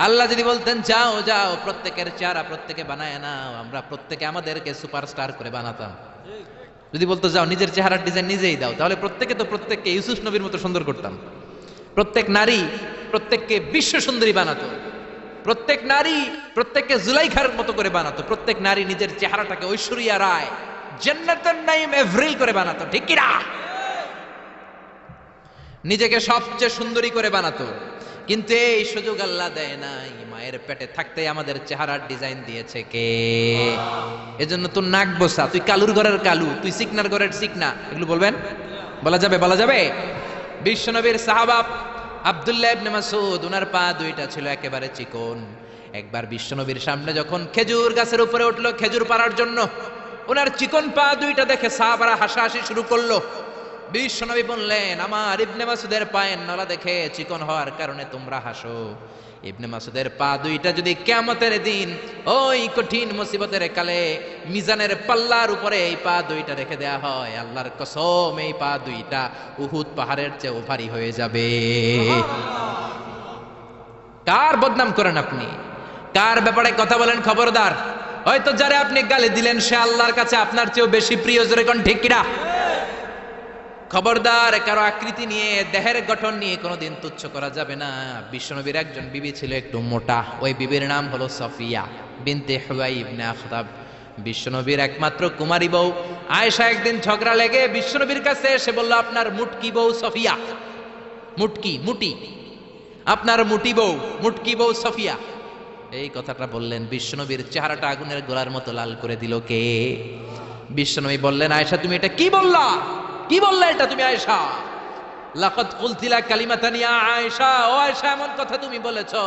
আল্লাহ যদি বলতেন যাও যাও প্রত্যেকের চেহারা প্রত্যেকে বানায় নাও, আমরা প্রত্যেকে আমাদেরকে সুপারস্টার করে বানাতাম। যদি বলতো যাও নিজের চেহারার ডিজাইন নিজেই দাও, তাহলে প্রত্যেককে ইউসুফ নবীর মতো সুন্দর করতাম। প্রত্যেক নারী প্রত্যেককে বিশ্ব সুন্দরী বানাতো, প্রত্যেক নারী প্রত্যেককে জুলাইখার মতো করে বানাতো, প্রত্যেক নারী নিজের চেহারাটাকে ঐশ্বরিয়া রায়, জান্নাতুন নাঈম এভরিল করে বানাতো, ঠিক কি না? নিজেকে সবচেয়ে সুন্দরী করে বানাতো। কিন্তু এই সুযোগ আল্লাহ দেয় নাই। মায়ের পেটে থাকতে আমাদের চেহারার ডিজাইন দিয়েছে কে? এজন্য তোর নাক বসা, তুই কালুর ঘরের কালু, তুই সিকনার ঘরের সিকনা, এগুলো বলবেন? বলা যাবে? বলা যাবে? বিশ্বনবীর সাহাবা আব্দুল্লাহ ইবনে মাসউদ, ওনার পা দুইটা ছিল একেবারে চিকন। একবার বিশ্বনবীর সামনে যখন খেজুর গাছের উপরে উঠলো খেজুর পাড়ার জন্য, ওনার চিকন পা দুইটা দেখে সাহাবারা হাসাহাসি শুরু করলো। বিশ্বনবী বললেন, আমার ইবনে মাসউদের পায়ের নলা দেখে চিকন হওয়ার কারণে তোমরা হাসো। ইবনে মাসউদের পা দুইটা যদি কিয়ামতের দিন ওই কঠিন মুসিবতের কালে মিজানের পাল্লার উপরে এই পা দুইটা রেখে দেয়া হয়, আল্লাহর কসম এই পা দুইটা উহুদ পাহাড়ের চেয়ে ভারী হয়ে যাবে। কার বদনাম করেন আপনি? কার ব্যাপারে কথা বলেন? খবরদার, হয়তো যারা আপনি গালি দিলেন সে আল্লাহর কাছে আপনার চেয়েও বেশি প্রিয়, জোরে কোন ঠিক কিনা? খবরদার, কারো আকৃতি নিয়ে, দেহের গঠন নিয়ে কোনোদিন তুচ্ছ করা যাবে না। বিশ্বনবীর একজন বিবি ছিল একটু মোটা, ওই বিবির নাম হলো সফিয়া বিনতে হুয়াই ইবনে আখতাব। বিশ্বনবীর একমাত্র কুমারী বউ আয়েশা একদিন ঝগড়া লেগে বিশ্বনবীর কাছে এসে বলল, আপনার মুটকি বউ সফিয়া, মুটি, আপনার মুটি বউ, মুটকি বউ সফিয়া। এই কথাটা বললেন, বিশ্বনবীর চেহারাটা আগুনের গোলার মতো লাল করে দিল কে? বিশ্বনবী বললেন, আয়েশা তুমি এটা কি বললা? কি বললে এটা তুমি আয়েশা? লাকাদ কুলতিলা কালিমাতান ইয়া আয়েশা, ও আয়েশা এমন কথা তুমি বলেছো,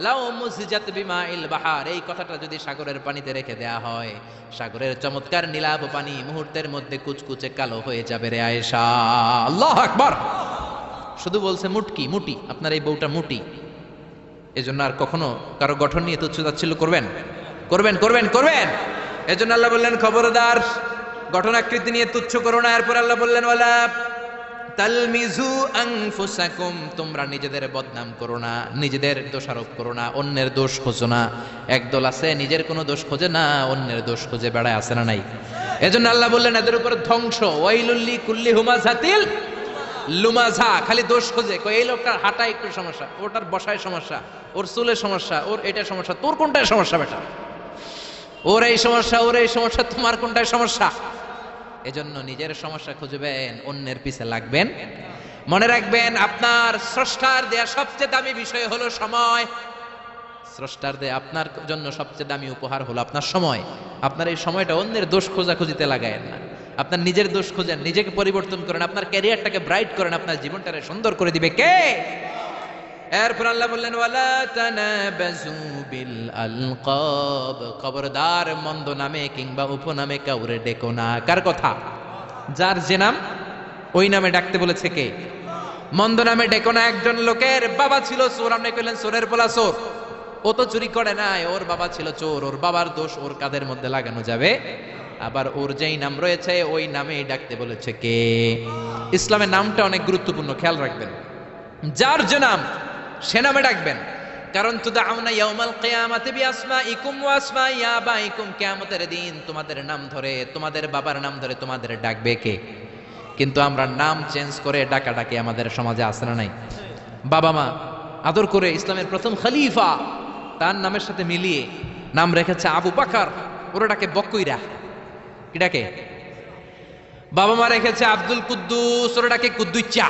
লাউ মুসিজাত বিমাইল বাহার, এই কথাটা যদি সাগরের পানিতে রেখে দেয়া হয়, সাগরের চমৎকার নীলাভ পানি মুহূর্তের মধ্যে কুচকুচে কালো হয়ে যাবে রে আয়েশা। আল্লাহু আকবার। শুধু বলছে মুটি, আপনার এই বউটা মুটি। এজন্য আর কখনো কারো গঠন নিয়ে তুচ্ছ-তাচ্ছিল্য করবেন? এজন্য আল্লাহ বললেন, খবরদার, গঠন আকৃতি নিয়ে তুচ্ছ করো না। এরপর আল্লাহ বললেন, ওয়ালা তালমিজু আনফুসাকুম, তোমরা নিজেদের বদনাম করো না, নিজেদের দোষারোপ করো না, অন্যের দোষ খোঁজো না। একদল আছে নিজের কোনো দোষ খোঁজে না, অন্যের দোষ খুঁজে বেড়ায়, আছে না নাই? এজন্য আল্লাহ বললেন এদের উপর ধ্বংস। ওয়াইলুল লিকুল্লি হুমাযাতিল লুমাযা, খালি দোষ খোঁজে। কই এই লোকটার হাঁটায় একটু সমস্যা, ওটার বসায় সমস্যা, ওর চুলের সমস্যা, ওর এটা সমস্যা, তোর কোনটায় সমস্যা বেটা? ওর এই সমস্যা, তোমার কোনটায় সমস্যা? এজন্য নিজের সমস্যা খুঁজবেন, অন্যের পিছে লাগবেন। মনে রাখবেন, আপনার স্রষ্টার দেয়া সবচেয়ে দামি বিষয় হলো সময়। স্রষ্টার দেয়া আপনার জন্য সবচেয়ে দামি উপহার হলো আপনার সময়। আপনার এই সময়টা অন্যের দোষ খোঁজাখুঁজিতে লাগায়েন না, আপনার নিজের দোষ খোঁজেন, নিজেকে পরিবর্তন করেন, আপনার ক্যারিয়ারটাকে ব্রাইট করেন, আপনার জীবনটাকে সুন্দর করে দিবে কে? এরপর আল্লাহ বললেন ওয়ালা তানাবাজু বিল আলকাব, খবরদার মন্দ নামে কিংবা উপনামে কাউরে ডেকো না। কার কথা? যার যে নাম ওই নামে ডাকতে বলেছে কে? মন্দ নামে ডেকো না। একজন লোকের বাবা ছিল চোর, আপনি কইলেন চোরের পোলা চোর, ও তো চুরি করে নাই, ওর বাবা ছিল চোর, ওর বাবার দোষ ওর কাঁধের মধ্যে লাগানো যাবে? আবার ওর যেই নাম রয়েছে ওই নামেই ডাকতে বলেছে কে? ইসলামের নামটা অনেক গুরুত্বপূর্ণ, খেয়াল রাখবেন। যার যে নাম সে নামে ডাকবেন। কারণ তুদআউনা ইয়াউমাল কিয়ামাতি বিআসমাইকুম ওয়া আসমাই আবাইকুম, কিয়ামতের দিন তোমাদের নাম ধরে, তোমাদের বাবার নাম ধরে তোমাদের ডাকবে কে? কিন্তু আমরা নাম চেঞ্জ করে ডাকাডাকি আমাদের সমাজে আছে না নাই? বাবা মা আদর করে ইসলামের প্রথম খলিফা তার নামের সাথে মিলিয়ে নাম রেখেছে আবু বকর, ওরা ডাকে বকইরা। কি ডাকে? বাবা মা রেখেছে আব্দুল কুদ্দুস, ওরা ডাকে কুদ্দুচ্চা।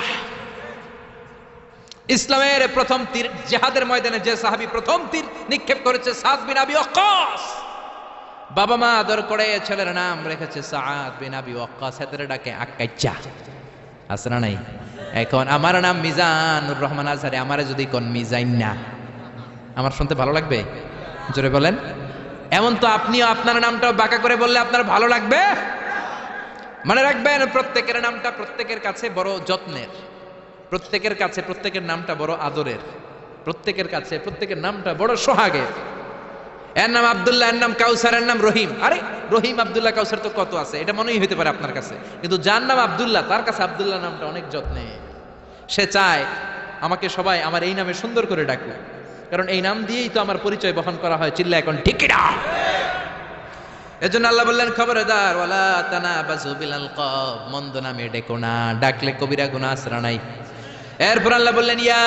ইসলামের প্রথম তীর জিহাদের ময়দানে যে সাহাবী প্রথম তীর নিক্ষেপ করেছে সাদ বিন আবি ওয়াক্কাস, বাবা মা আদর করে ছেলের নাম রেখেছে সাদ বিন আবি ওয়াক্কাস, এদের ডাকে আক্কাইচা। আছে না নাই? এখন আমার নাম মিজানুর রহমান আজহারি, আমারে যদি কোন মিজাইন না, আমার শুনতে ভালো লাগবে? জোরে বলেন। এমন তো আপনিও আপনার নামটা বাঁকা করে বললে আপনার ভালো লাগবে? মনে রাখবেন, প্রত্যেকের নামটা প্রত্যেকের কাছে বড় যত্নের, প্রত্যেকের কাছে প্রত্যেকের নামটা বড় আদরের, প্রত্যেকের কাছে প্রত্যেকের নামটা বড় সোহাগের। এর নাম আব্দুল্লাহ, এর নাম কাউসার, এর নাম রহিম। আরে রহিম আব্দুল্লাহ কাউসার তো কত আছে, এটা মনেই হইতে পারে আপনার কাছে, কিন্তু যার নাম আব্দুল্লাহ তার কাছে আব্দুল্লাহ নামটা অনেক যত্নে। সে চায় আমাকে সবাই আমার এই নামে সুন্দর করে ডাকবে, কারণ এই নাম দিয়েই তো আমার পরিচয় বহন করা হয়। চিল্লা এখন ঠিক কিনা? এজন্য আল্লাহ বললেন খবরদার ওয়ালা তানাবাজু বিল আলকাব, মন্দ নামে ডেকো না, ডাকলে কবিরা গুনাহ আসরা নাই। এরপর আল্লাহ বললেন ইয়া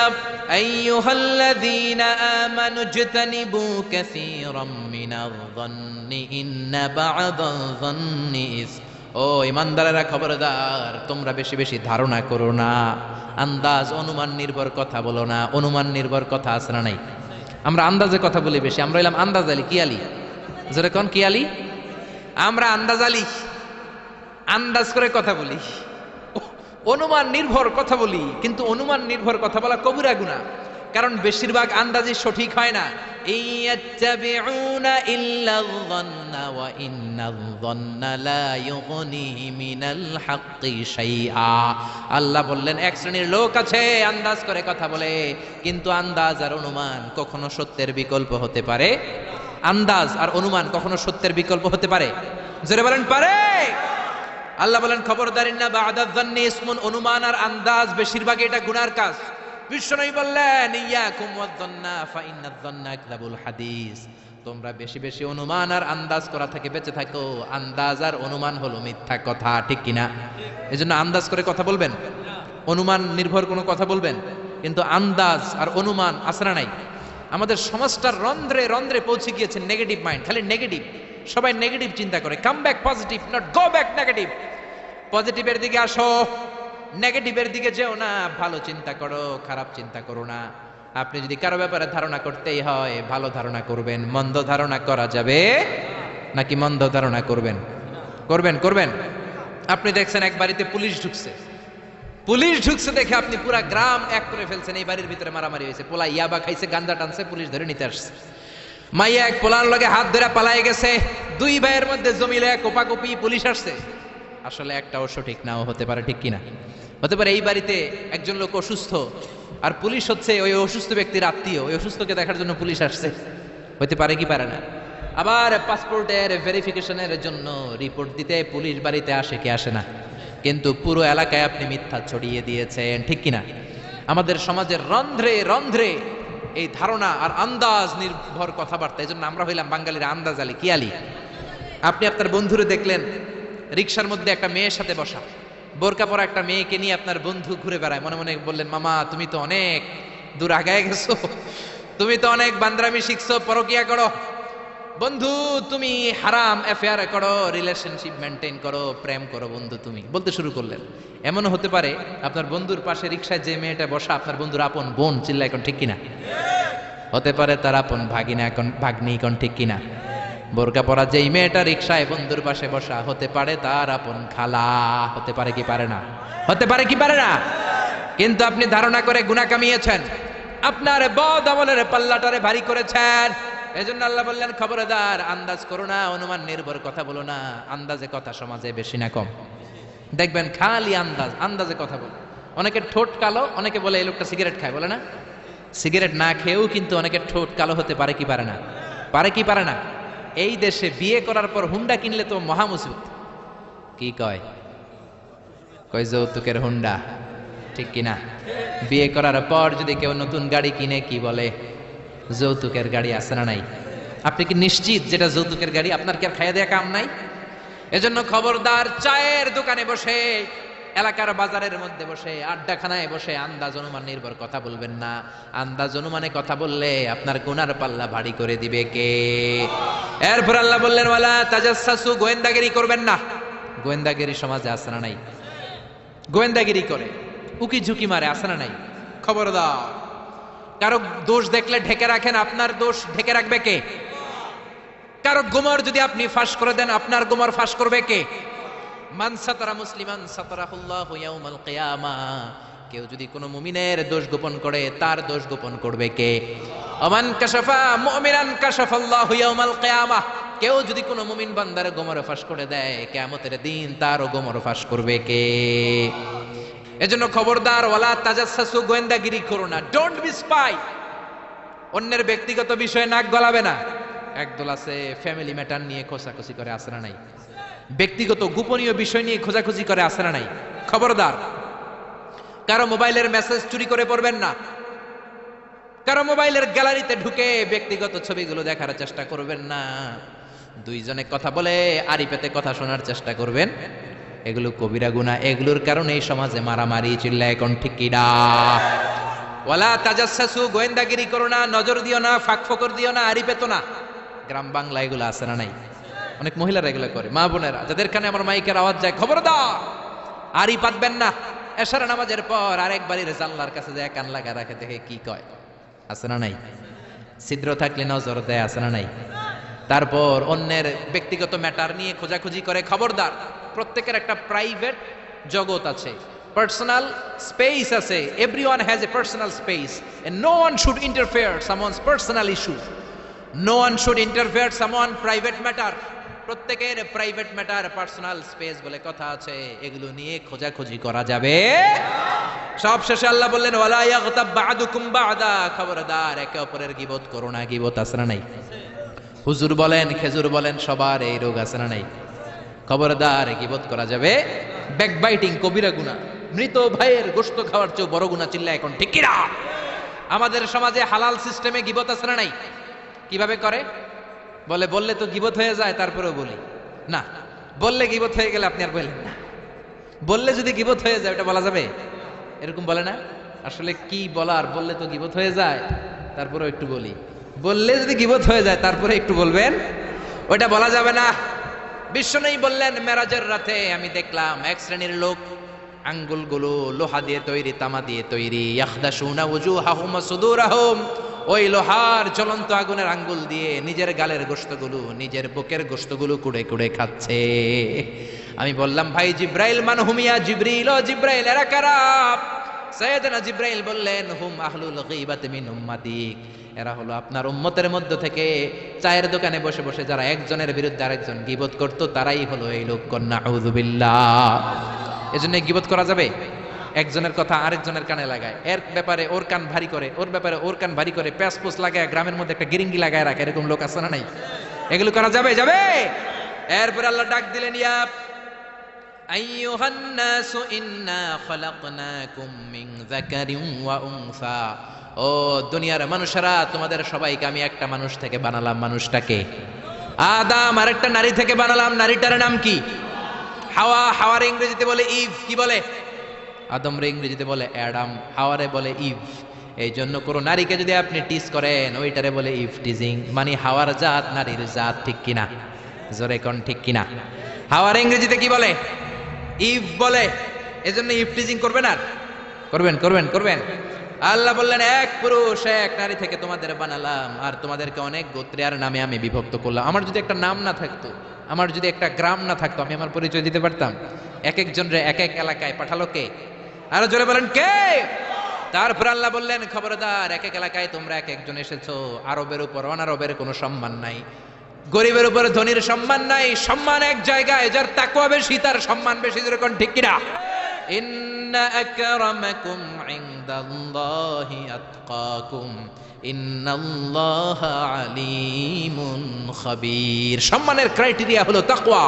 আইয়ুহাল্লাযীনা আমানু ইজতানিবু কাসীরাম মিনায-যন্নি ইন্না বা'দায-যন্নি ইস, ও ঈমানদারেরা খবরদার, তোমরা বেশি বেশি ধারণা করো না, আন্দাজ অনুমান নির্ভর কথা বলো না। অনুমান নির্ভর কথা আসরা নাই। আমরা আন্দাজে কথা বলি বেশি, আমরা এলাম আন্দাজ আলী। কি আলী? জোরে কোন কি আলী? আমরা আন্দাজ আলী, আন্দাজ করে কথা বলি, অনুমান নির্ভর কথা বলি। কিন্তু অনুমান নির্ভর কথা বলা কবিরা গুনাহ, কারণ বেশিরভাগ আন্দাজই সঠিক হয় না। ইয়াত্তাবিউনা ইল্লায-যন্না ওয়া ইন্নায-যন্না লা ইউগনি মিনাল হাক্কি শাইআ। আল্লাহ বললেন এক শ্রেণীর লোক আছে আন্দাজ করে কথা বলে, কিন্তু আন্দাজ আর অনুমান কখনো সত্যের বিকল্প হতে পারে? আন্দাজ আর অনুমান কখনো সত্যের বিকল্প হতে পারে? জোরে বলেন পারে? আল্লাহ বলেন খবরদার ইন্না বা'দায-যন্নি ইসমুন, অনুমান আর আন্দাজ বেশিরভাগ এটা গুনার কাজ। বিশ্বনবী বললেন ইয়াকুম ওয়ায-যন্না ফা ইন্নায-যন্না আকযাবুল হাদিস, তোমরা বেশি বেশি অনুমান আর আন্দাজ করা থেকে বেঁচে থাকো, আন্দাজ আর অনুমান হলো মিথ্যা কথা। ঠিক কিনা? এজন্য আন্দাজ করে কথা বলবেন, অনুমান নির্ভর কোনো কথা বলবেন, কিন্তু আন্দাজ আর অনুমান আসরা নাই। আমাদের সমাজটার রন্ধ্রে রন্ধ্রে পৌঁছে গিয়েছে নেগেটিভ মাইন্ড, খালি নেগেটিভ, সবাই নেগেটিভ চিন্তা করে। Come back positive, not go back negative. পজিটিভের দিকে আসো, নেগেটিভের দিকে যেও না। ভালো চিন্তা করো, খারাপ চিন্তা করো না। আপনি যদি কারো ব্যাপারে ধারণা করতেই হয়, ভালো ধারণা করবেন। মন্দ ধারণা করা যাবে নাকি? মন্দ ধারণা করবেন? করবেন করবেন। আপনি দেখছেন এক বাড়িতে পুলিশ ঢুকছে, পুলিশ ঢুকছে দেখে আপনি পুরা গ্রাম এক করে ফেলছেন। এই বাড়ির ভিতরে মারামারি হয়েছে, পোলা ইয়াবা খাইছে, গাঞ্জা টানছে, পুলিশ ধরে নিতে আসছে। মাইয়া এক পোলার লগে হাত ধরে পালাই গেছে, দুই ভাইয়ের মধ্যে জমিলে কোপাকুপি, পুলিশ আসছে। আসলে একটাও সঠিক নাও হতে পারে। ঠিক কিনা? হতে পারে এই বাড়িতে একজন লোক অসুস্থ, আর পুলিশ হচ্ছে ওই অসুস্থ ব্যক্তির আত্মীয়, ওই অসুস্থকে দেখার জন্য পুলিশ আসছে। হতে পারে কি পারে না? আবার পাসপোর্টের ভেরিফিকেশনের জন্য রিপোর্ট দিতে পুলিশ বাড়িতে আসে কি আসে না? কিন্তু পুরো এলাকায় আপনি মিথ্যা ছড়িয়ে দিয়েছেন। ঠিক কিনা? আমাদের সমাজের রন্ধ্রে রন্ধ্রে এই ধারণা আর আন্দাজ নির্ভর কথাবার্তা। এই জন্য আমরা হইলাম বাঙালির আন্দাজ আলী। কি আলী? আপনি আপনার বন্ধুরে দেখলেন রিক্সার মধ্যে একটা মেয়ের সাথে বসা, বোরকা পরা একটা মেয়েকে নিয়ে আপনার বন্ধু ঘুরে বেড়ায়। মনে মনে বললেন, মামা তুমি তো অনেক দূর আগায় গেছো, তুমি তো অনেক বান্দরামি শিখছো, পরকিয়া করো। বন্ধু তুমি হারাম অ্যাফেয়ার করো, রিলেশনশিপ মেনটেন করো, প্রেম করো বন্ধু তুমি, বলতে শুরু করলেন। এমনও হতে পারে আপনার বন্ধুর পাশে রিক্সায় যে মেয়েটা বসা আপনার বন্ধুর আপন বোন। চিল্লা এখন ঠিক কিনা? হতে পারে তার আপন ভাগিনা, এখন ভাগ্নি। এখন ঠিক কিনা? বোরকা পরা যেই মেয়েটা রিক্সায় বন্ধুর পাশে বসা, হতে পারে তার আপন খালা। হতে পারে কি পারে না? হতে পারে কি পারে না? কিন্তু আপনি ধারণা করে গুনাহ কামিয়েছেন, আপনার বদ আমলের পাল্লাটারে ভারী করেছেন। এজন্য আল্লাহ বললেন খবরদার, আন্দাজ করো না, অনুমান নির্ভর কথা বলো না। আন্দাজে কথা সমাজে বেশি না কম? দেখবেন খালি আন্দাজে কথা বলে। অনেকের ঠোঁট কালো, অনেকে বলে এই লোকটা সিগারেট খায়, বলে না? সিগারেট না খেয়েও কিন্তু অনেকের ঠোঁট কালো হতে পারে কি পারে না? পারে কি পারে না? এই দেশে বিয়ে করার পর হুন্ডা কিনলে তো মহা মুসিবত। কি কয়? কয় যৌতুকের হুন্ডা, ঠিক কিনা? বিয়ে করার পর যদি কেউ নতুন গাড়ি কিনে কি বলে? যৌতুকের গাড়ি আছে না নাই? আপনি কি নিশ্চিত যেটা যৌতুকের গাড়ি? আপনার কি আর খাইয়া দেয়া কাম নাই? এজন্য খবরদার, চায়ের দোকানে বসে, এলাকার বাজারের মধ্যে বসে, আড্ডাখানায় বসে আন্দাজ অনুমান নির্ভর কথা বলবেন না। আন্দাজ অনুমানে কথা বললে আপনার গুনার পাল্লা ভারী করে দিবে কে? এরপর আল্লাহ বললেন ওয়ালা তাজাসসু, গোয়েন্দাগিরি করবেন না। গোয়েন্দাগিরি সমাজে আছে না নাই? গোয়েন্দাগিরি করে, উকি ঝুঁকি মারে, আছে না নাই? খবরদার, কারো দোষ দেখলে ঢেকে রাখেন, আপনার দোষ ঢেকে রাখবে কে? কারো গোমর যদি আপনি ফাঁস করে দেন, আপনার গোমর ফাঁস করবে কে? মান সাতারা মুসলিমান সাতারাহুল্লাহু ইয়াউমাল কিয়ামাহ, কেউ যদি কোনো মুমিনের দোষ গোপন করে, তার দোষ গোপন করবে কে? আমান কাশাফা মুমিনান কাশাফাল্লাহু ইয়াউমাল কিয়ামাহ, কেউ যদি কোনো মুমিন বান্দার গোমর ফাঁস করে দেয়, কিয়ামতের দিন তারও গোমর ফাঁস করবে কে? এজন্য খবরদার, ওয়ালা তাজাসসু, গোয়েন্দাগিরি করো না। Don't B spy. অন্যের ব্যক্তিগত বিষয়ে নাক গলাবে না। একদল আছে ফ্যামিলি ম্যাটার নিয়ে খোঁচাখুচি করে, আছে না নাই? ব্যক্তিগত গোপনীয় বিষয় নিয়ে খোঁজাখুঁজি করে, আছে না নাই? খবরদার, কারো মোবাইলের মেসেজ চুরি করে পড়বেন না। কারো মোবাইলের গ্যালারিতে ঢুকে ব্যক্তিগত ছবিগুলো দেখার চেষ্টা করবেন না। দুইজনে কথা বলে আড়ি পেতে কথা শোনার চেষ্টা করবেন, এগুলো কবিরা গুনাহ। এগুলোর কারণে এই সমাজে মারামারি, চিল্লায় এখন ঠিক কিনা? ওয়ালা তাজাসসু, গোয়েন্দাগিরি করো না, নজর দিও না, ফাঁক ফকর দিও না, আড়ি পেতো না। গ্রাম বাংলা এগুলো আছে না নাই? অনেক মহিলারা এগুলো করে। মা বোনেরা, যাদের কানে আমার মাইকের আওয়াজ যায়, খবরদার, আড়ি পাতবেন না। এশার নামাজের পর আরেক বাড়ির জানলার কাছে যায় কান লাগা রাখে, দেখে কি কয়, আছে না নাই? ছিদ্র থাকলে নজর দেয়, আছে না নাই? তারপর অন্যের ব্যক্তিগত ম্যাটার নিয়ে খোঁজাখুঁজি করে। খবরদার, প্রত্যেকের একটা প্রাইভেট জগৎ আছে, পার্সোনাল স্পেস আছে। Everyone has a personal space and no one should interfere someone's personal issue. No one should interfere someone private matter. প্রত্যেকের প্রাইভেট ম্যাটার, পার্সোনাল স্পেস বলে কথা আছে, এগুলো নিয়ে খোঁজাখুঁজি করা যাবে। সব শেষে আল্লাহ বললেন ওয়ালা ইয়াগতাব বা'দুকুম বা'দা, খবরদার, একে অপরের গীবত করো না। গীবত আছে না নাই? হুজুর বলেন, খেজুর বলেন, সবার এই রোগ আছে না নাই? খবরদার, গীবত করা যাবে। ব্যাকবাইটিং কবিরা গুনাহ। মৃত ভাইয়ের গোশত খাওয়ার চেয়ে বড় গুনাহ, চিল্লা এখন ঠিক কিনা? আমাদের সমাজে হালাল সিস্টেমে গীবত আছে না নাই? কিভাবে করে? বললে তো গীবত হয়ে যায়, তারপরেও বলি না। বললে গীবত হয়ে গেলে আপনি আর বলেন না। বললে যদি গীবত হয়ে যায়, ওটা বলা যাবে? এরকম বলে না? আসলে কি বলার, বললে তো গীবত হয়ে যায়, তারপরেও একটু বলি। বললে যদি গীবত হয়ে যায়, তারপরে একটু বলবেন, ওটা বলা যাবে না। বিশ্বনবী বললেন, মেরাজের রাতে আমি দেখলাম এক শ্রেণীর লোক, আঙ্গুলগুলো লোহা দিয়ে তৈরি, তামা দিয়ে তৈরি, ইয়াখদাশুনা ওয়ুজুহাহুম ওয়া সুদুরাহুম, ওই লোহার জ্বলন্ত আগুনের আঙ্গুল দিয়ে নিজের গালের গোশতগুলো, নিজের বুকের গোশতগুলো কুড়ে কুড়ে খাচ্ছে। আমি বললাম, ভাই জিব্রাইল, মান হুমিয়া জিবরিল, ও জিব্রাইল, এরা কারা? সাইয়েদনা জিব্রাইল বললেন, হুম আহলুল গীবাতি মিন উম্মাতিক, এরা হলো আপনার উম্মতের মধ্য থেকে চায়ের দোকানে বসে বসে যারা একজনের বিরুদ্ধে আরেকজন গীবত করত, তারাই হলো এই লোক। নাউযু বিল্লাহ। এজন্য গীবত করা যাবে? একজনের কথা আরেকজনের কানে লাগায়, এর ব্যাপারে ওর কান ভারী করে, ওর ব্যাপারে ওর কান ভারী করে, প্যাসপোস লাগায়, গ্রামের মধ্যে একটা গিরিঙ্গি লাগায় রাখে, এরকম লোক আছে না নাই? এগুলো করা যাবে? যাবে। এরপর আল্লাহ ডাক দিলেন, ইয়া আইয়ুহান নাসু ইন্না খালাকনাকুম মিন যাকারিন ওয়া উনসা, ও দুনিয়ার মানুষেরা, তোমাদের সবাইকে আমি একটা মানুষ থেকে বানালাম। মানুষটাকে আদম, আর একটা নারী থেকে বানালাম। নারীটার নাম কি? হাওয়া। হাওয়ার ইংরেজিতে বলে ইভ। কি বলে? আদমরে ইংরেজিতে বলে অ্যাডাম, হাওয়ারে বলে ইভ। এই জন্য কোনো নারীকে যদি আপনি টিজ করেন, ওইটারে বলে ইভ টিজিং, মানে হাওয়ার জাত নারীর জাত, ঠিক কিনা? জোরে কোন ঠিক কিনা? হাওয়ার ইংরেজিতে কি বলে? ইভ বলে। এজন্য ইভ টিজিং করবেন, আর করবেন করবেন করবেন। আল্লাহ বললেন, এক পুরুষ এক নারী থেকে তোমাদের বানালাম, আর তোমাদেরকে অনেক গোত্রে আর নামে আমি বিভক্ত করলাম। আমার যদি একটা নাম না থাকতো, আমার যদি একটা গ্রাম না থাকতো, আমি আমার পরিচয় দিতে পারতাম? এক একজনরে এক এক এলাকায় পাঠালো কে? আরো জোরে বলেন কে? তারপর আল্লাহ বললেন, খবরদার, এক এক এলাকায় তোমরা এক একজন এসেছো, আরবের উপর অনারবের কোনো সম্মান নাই, গরিবের উপর ধনীর সম্মান নাই, সম্মান এক জায়গায়, যার তাকওয়া বেশি তার সম্মান বেশি। যেরকম ঠিক কিনা? ইন্না আকরামাকুম ইনদাল্লাহি আতকাকুম ইন্নাল্লাহা আলিমুন খাবীর। সম্মানের ক্রাইটেরিয়া হলো তাকওয়া।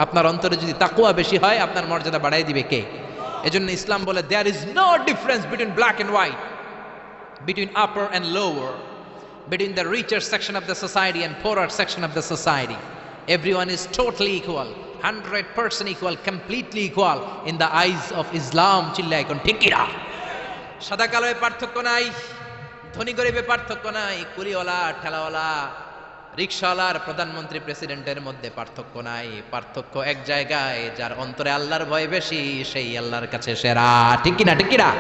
আপনার অন্তরে যদি তাকওয়া বেশি হয়, আপনার মর্যাদা বাড়াই দিবে কে? এজন্য ইসলাম বলে there is no difference between black and white, between upper and lower, between the richer section of the society and poorer section of the society. Everyone is totally equal, 100% equal, completely equal in the eyes of Islam. চিল্লায় কোন ঠিক কিনা? সাদা কালোয় পার্থক্য নাই, ধনী গরিবে পার্থক্য নাই, কুলিওয়ালা ঠেলাওয়ালা রিকশাওয়ালার প্রধানমন্ত্রী প্রেসিডেন্টের মধ্যে পার্থক্য নাই। পার্থক্য এক জায়গায়, যার অন্তরে আল্লাহর ভয় বেশি সেই আল্লাহর কাছে সেরা। ঠিক কিনা? ঠিক কিনা?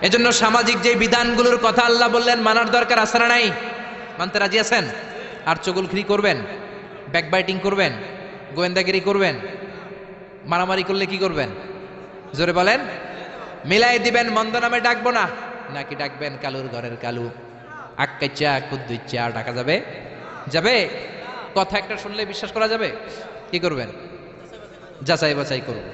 এজন্য সামাজিক যে বিধানগুলোর কথা আল্লাহ বললেন মানার দরকার আছে না নাই? মানতে রাজি আছেন? আর চুগলখড়ি করবেন, ব্যাকবাইটিং করবেন, গোয়েন্দাগিরি করবেন, মারামারি করলে কি করবেন? জোরে বলেন। মিলাই দিবেন, মন্দ নামে ডাকবো না, নাকি ডাকবেন কালুর ঘরের কালু? আক্কাইচা কুদ্দুইচা ডাকা যাবে? যাবে? কথা একটা শুনলে বিশ্বাস করা যাবে? কি করবেন? যাচাই বাছাই করুন।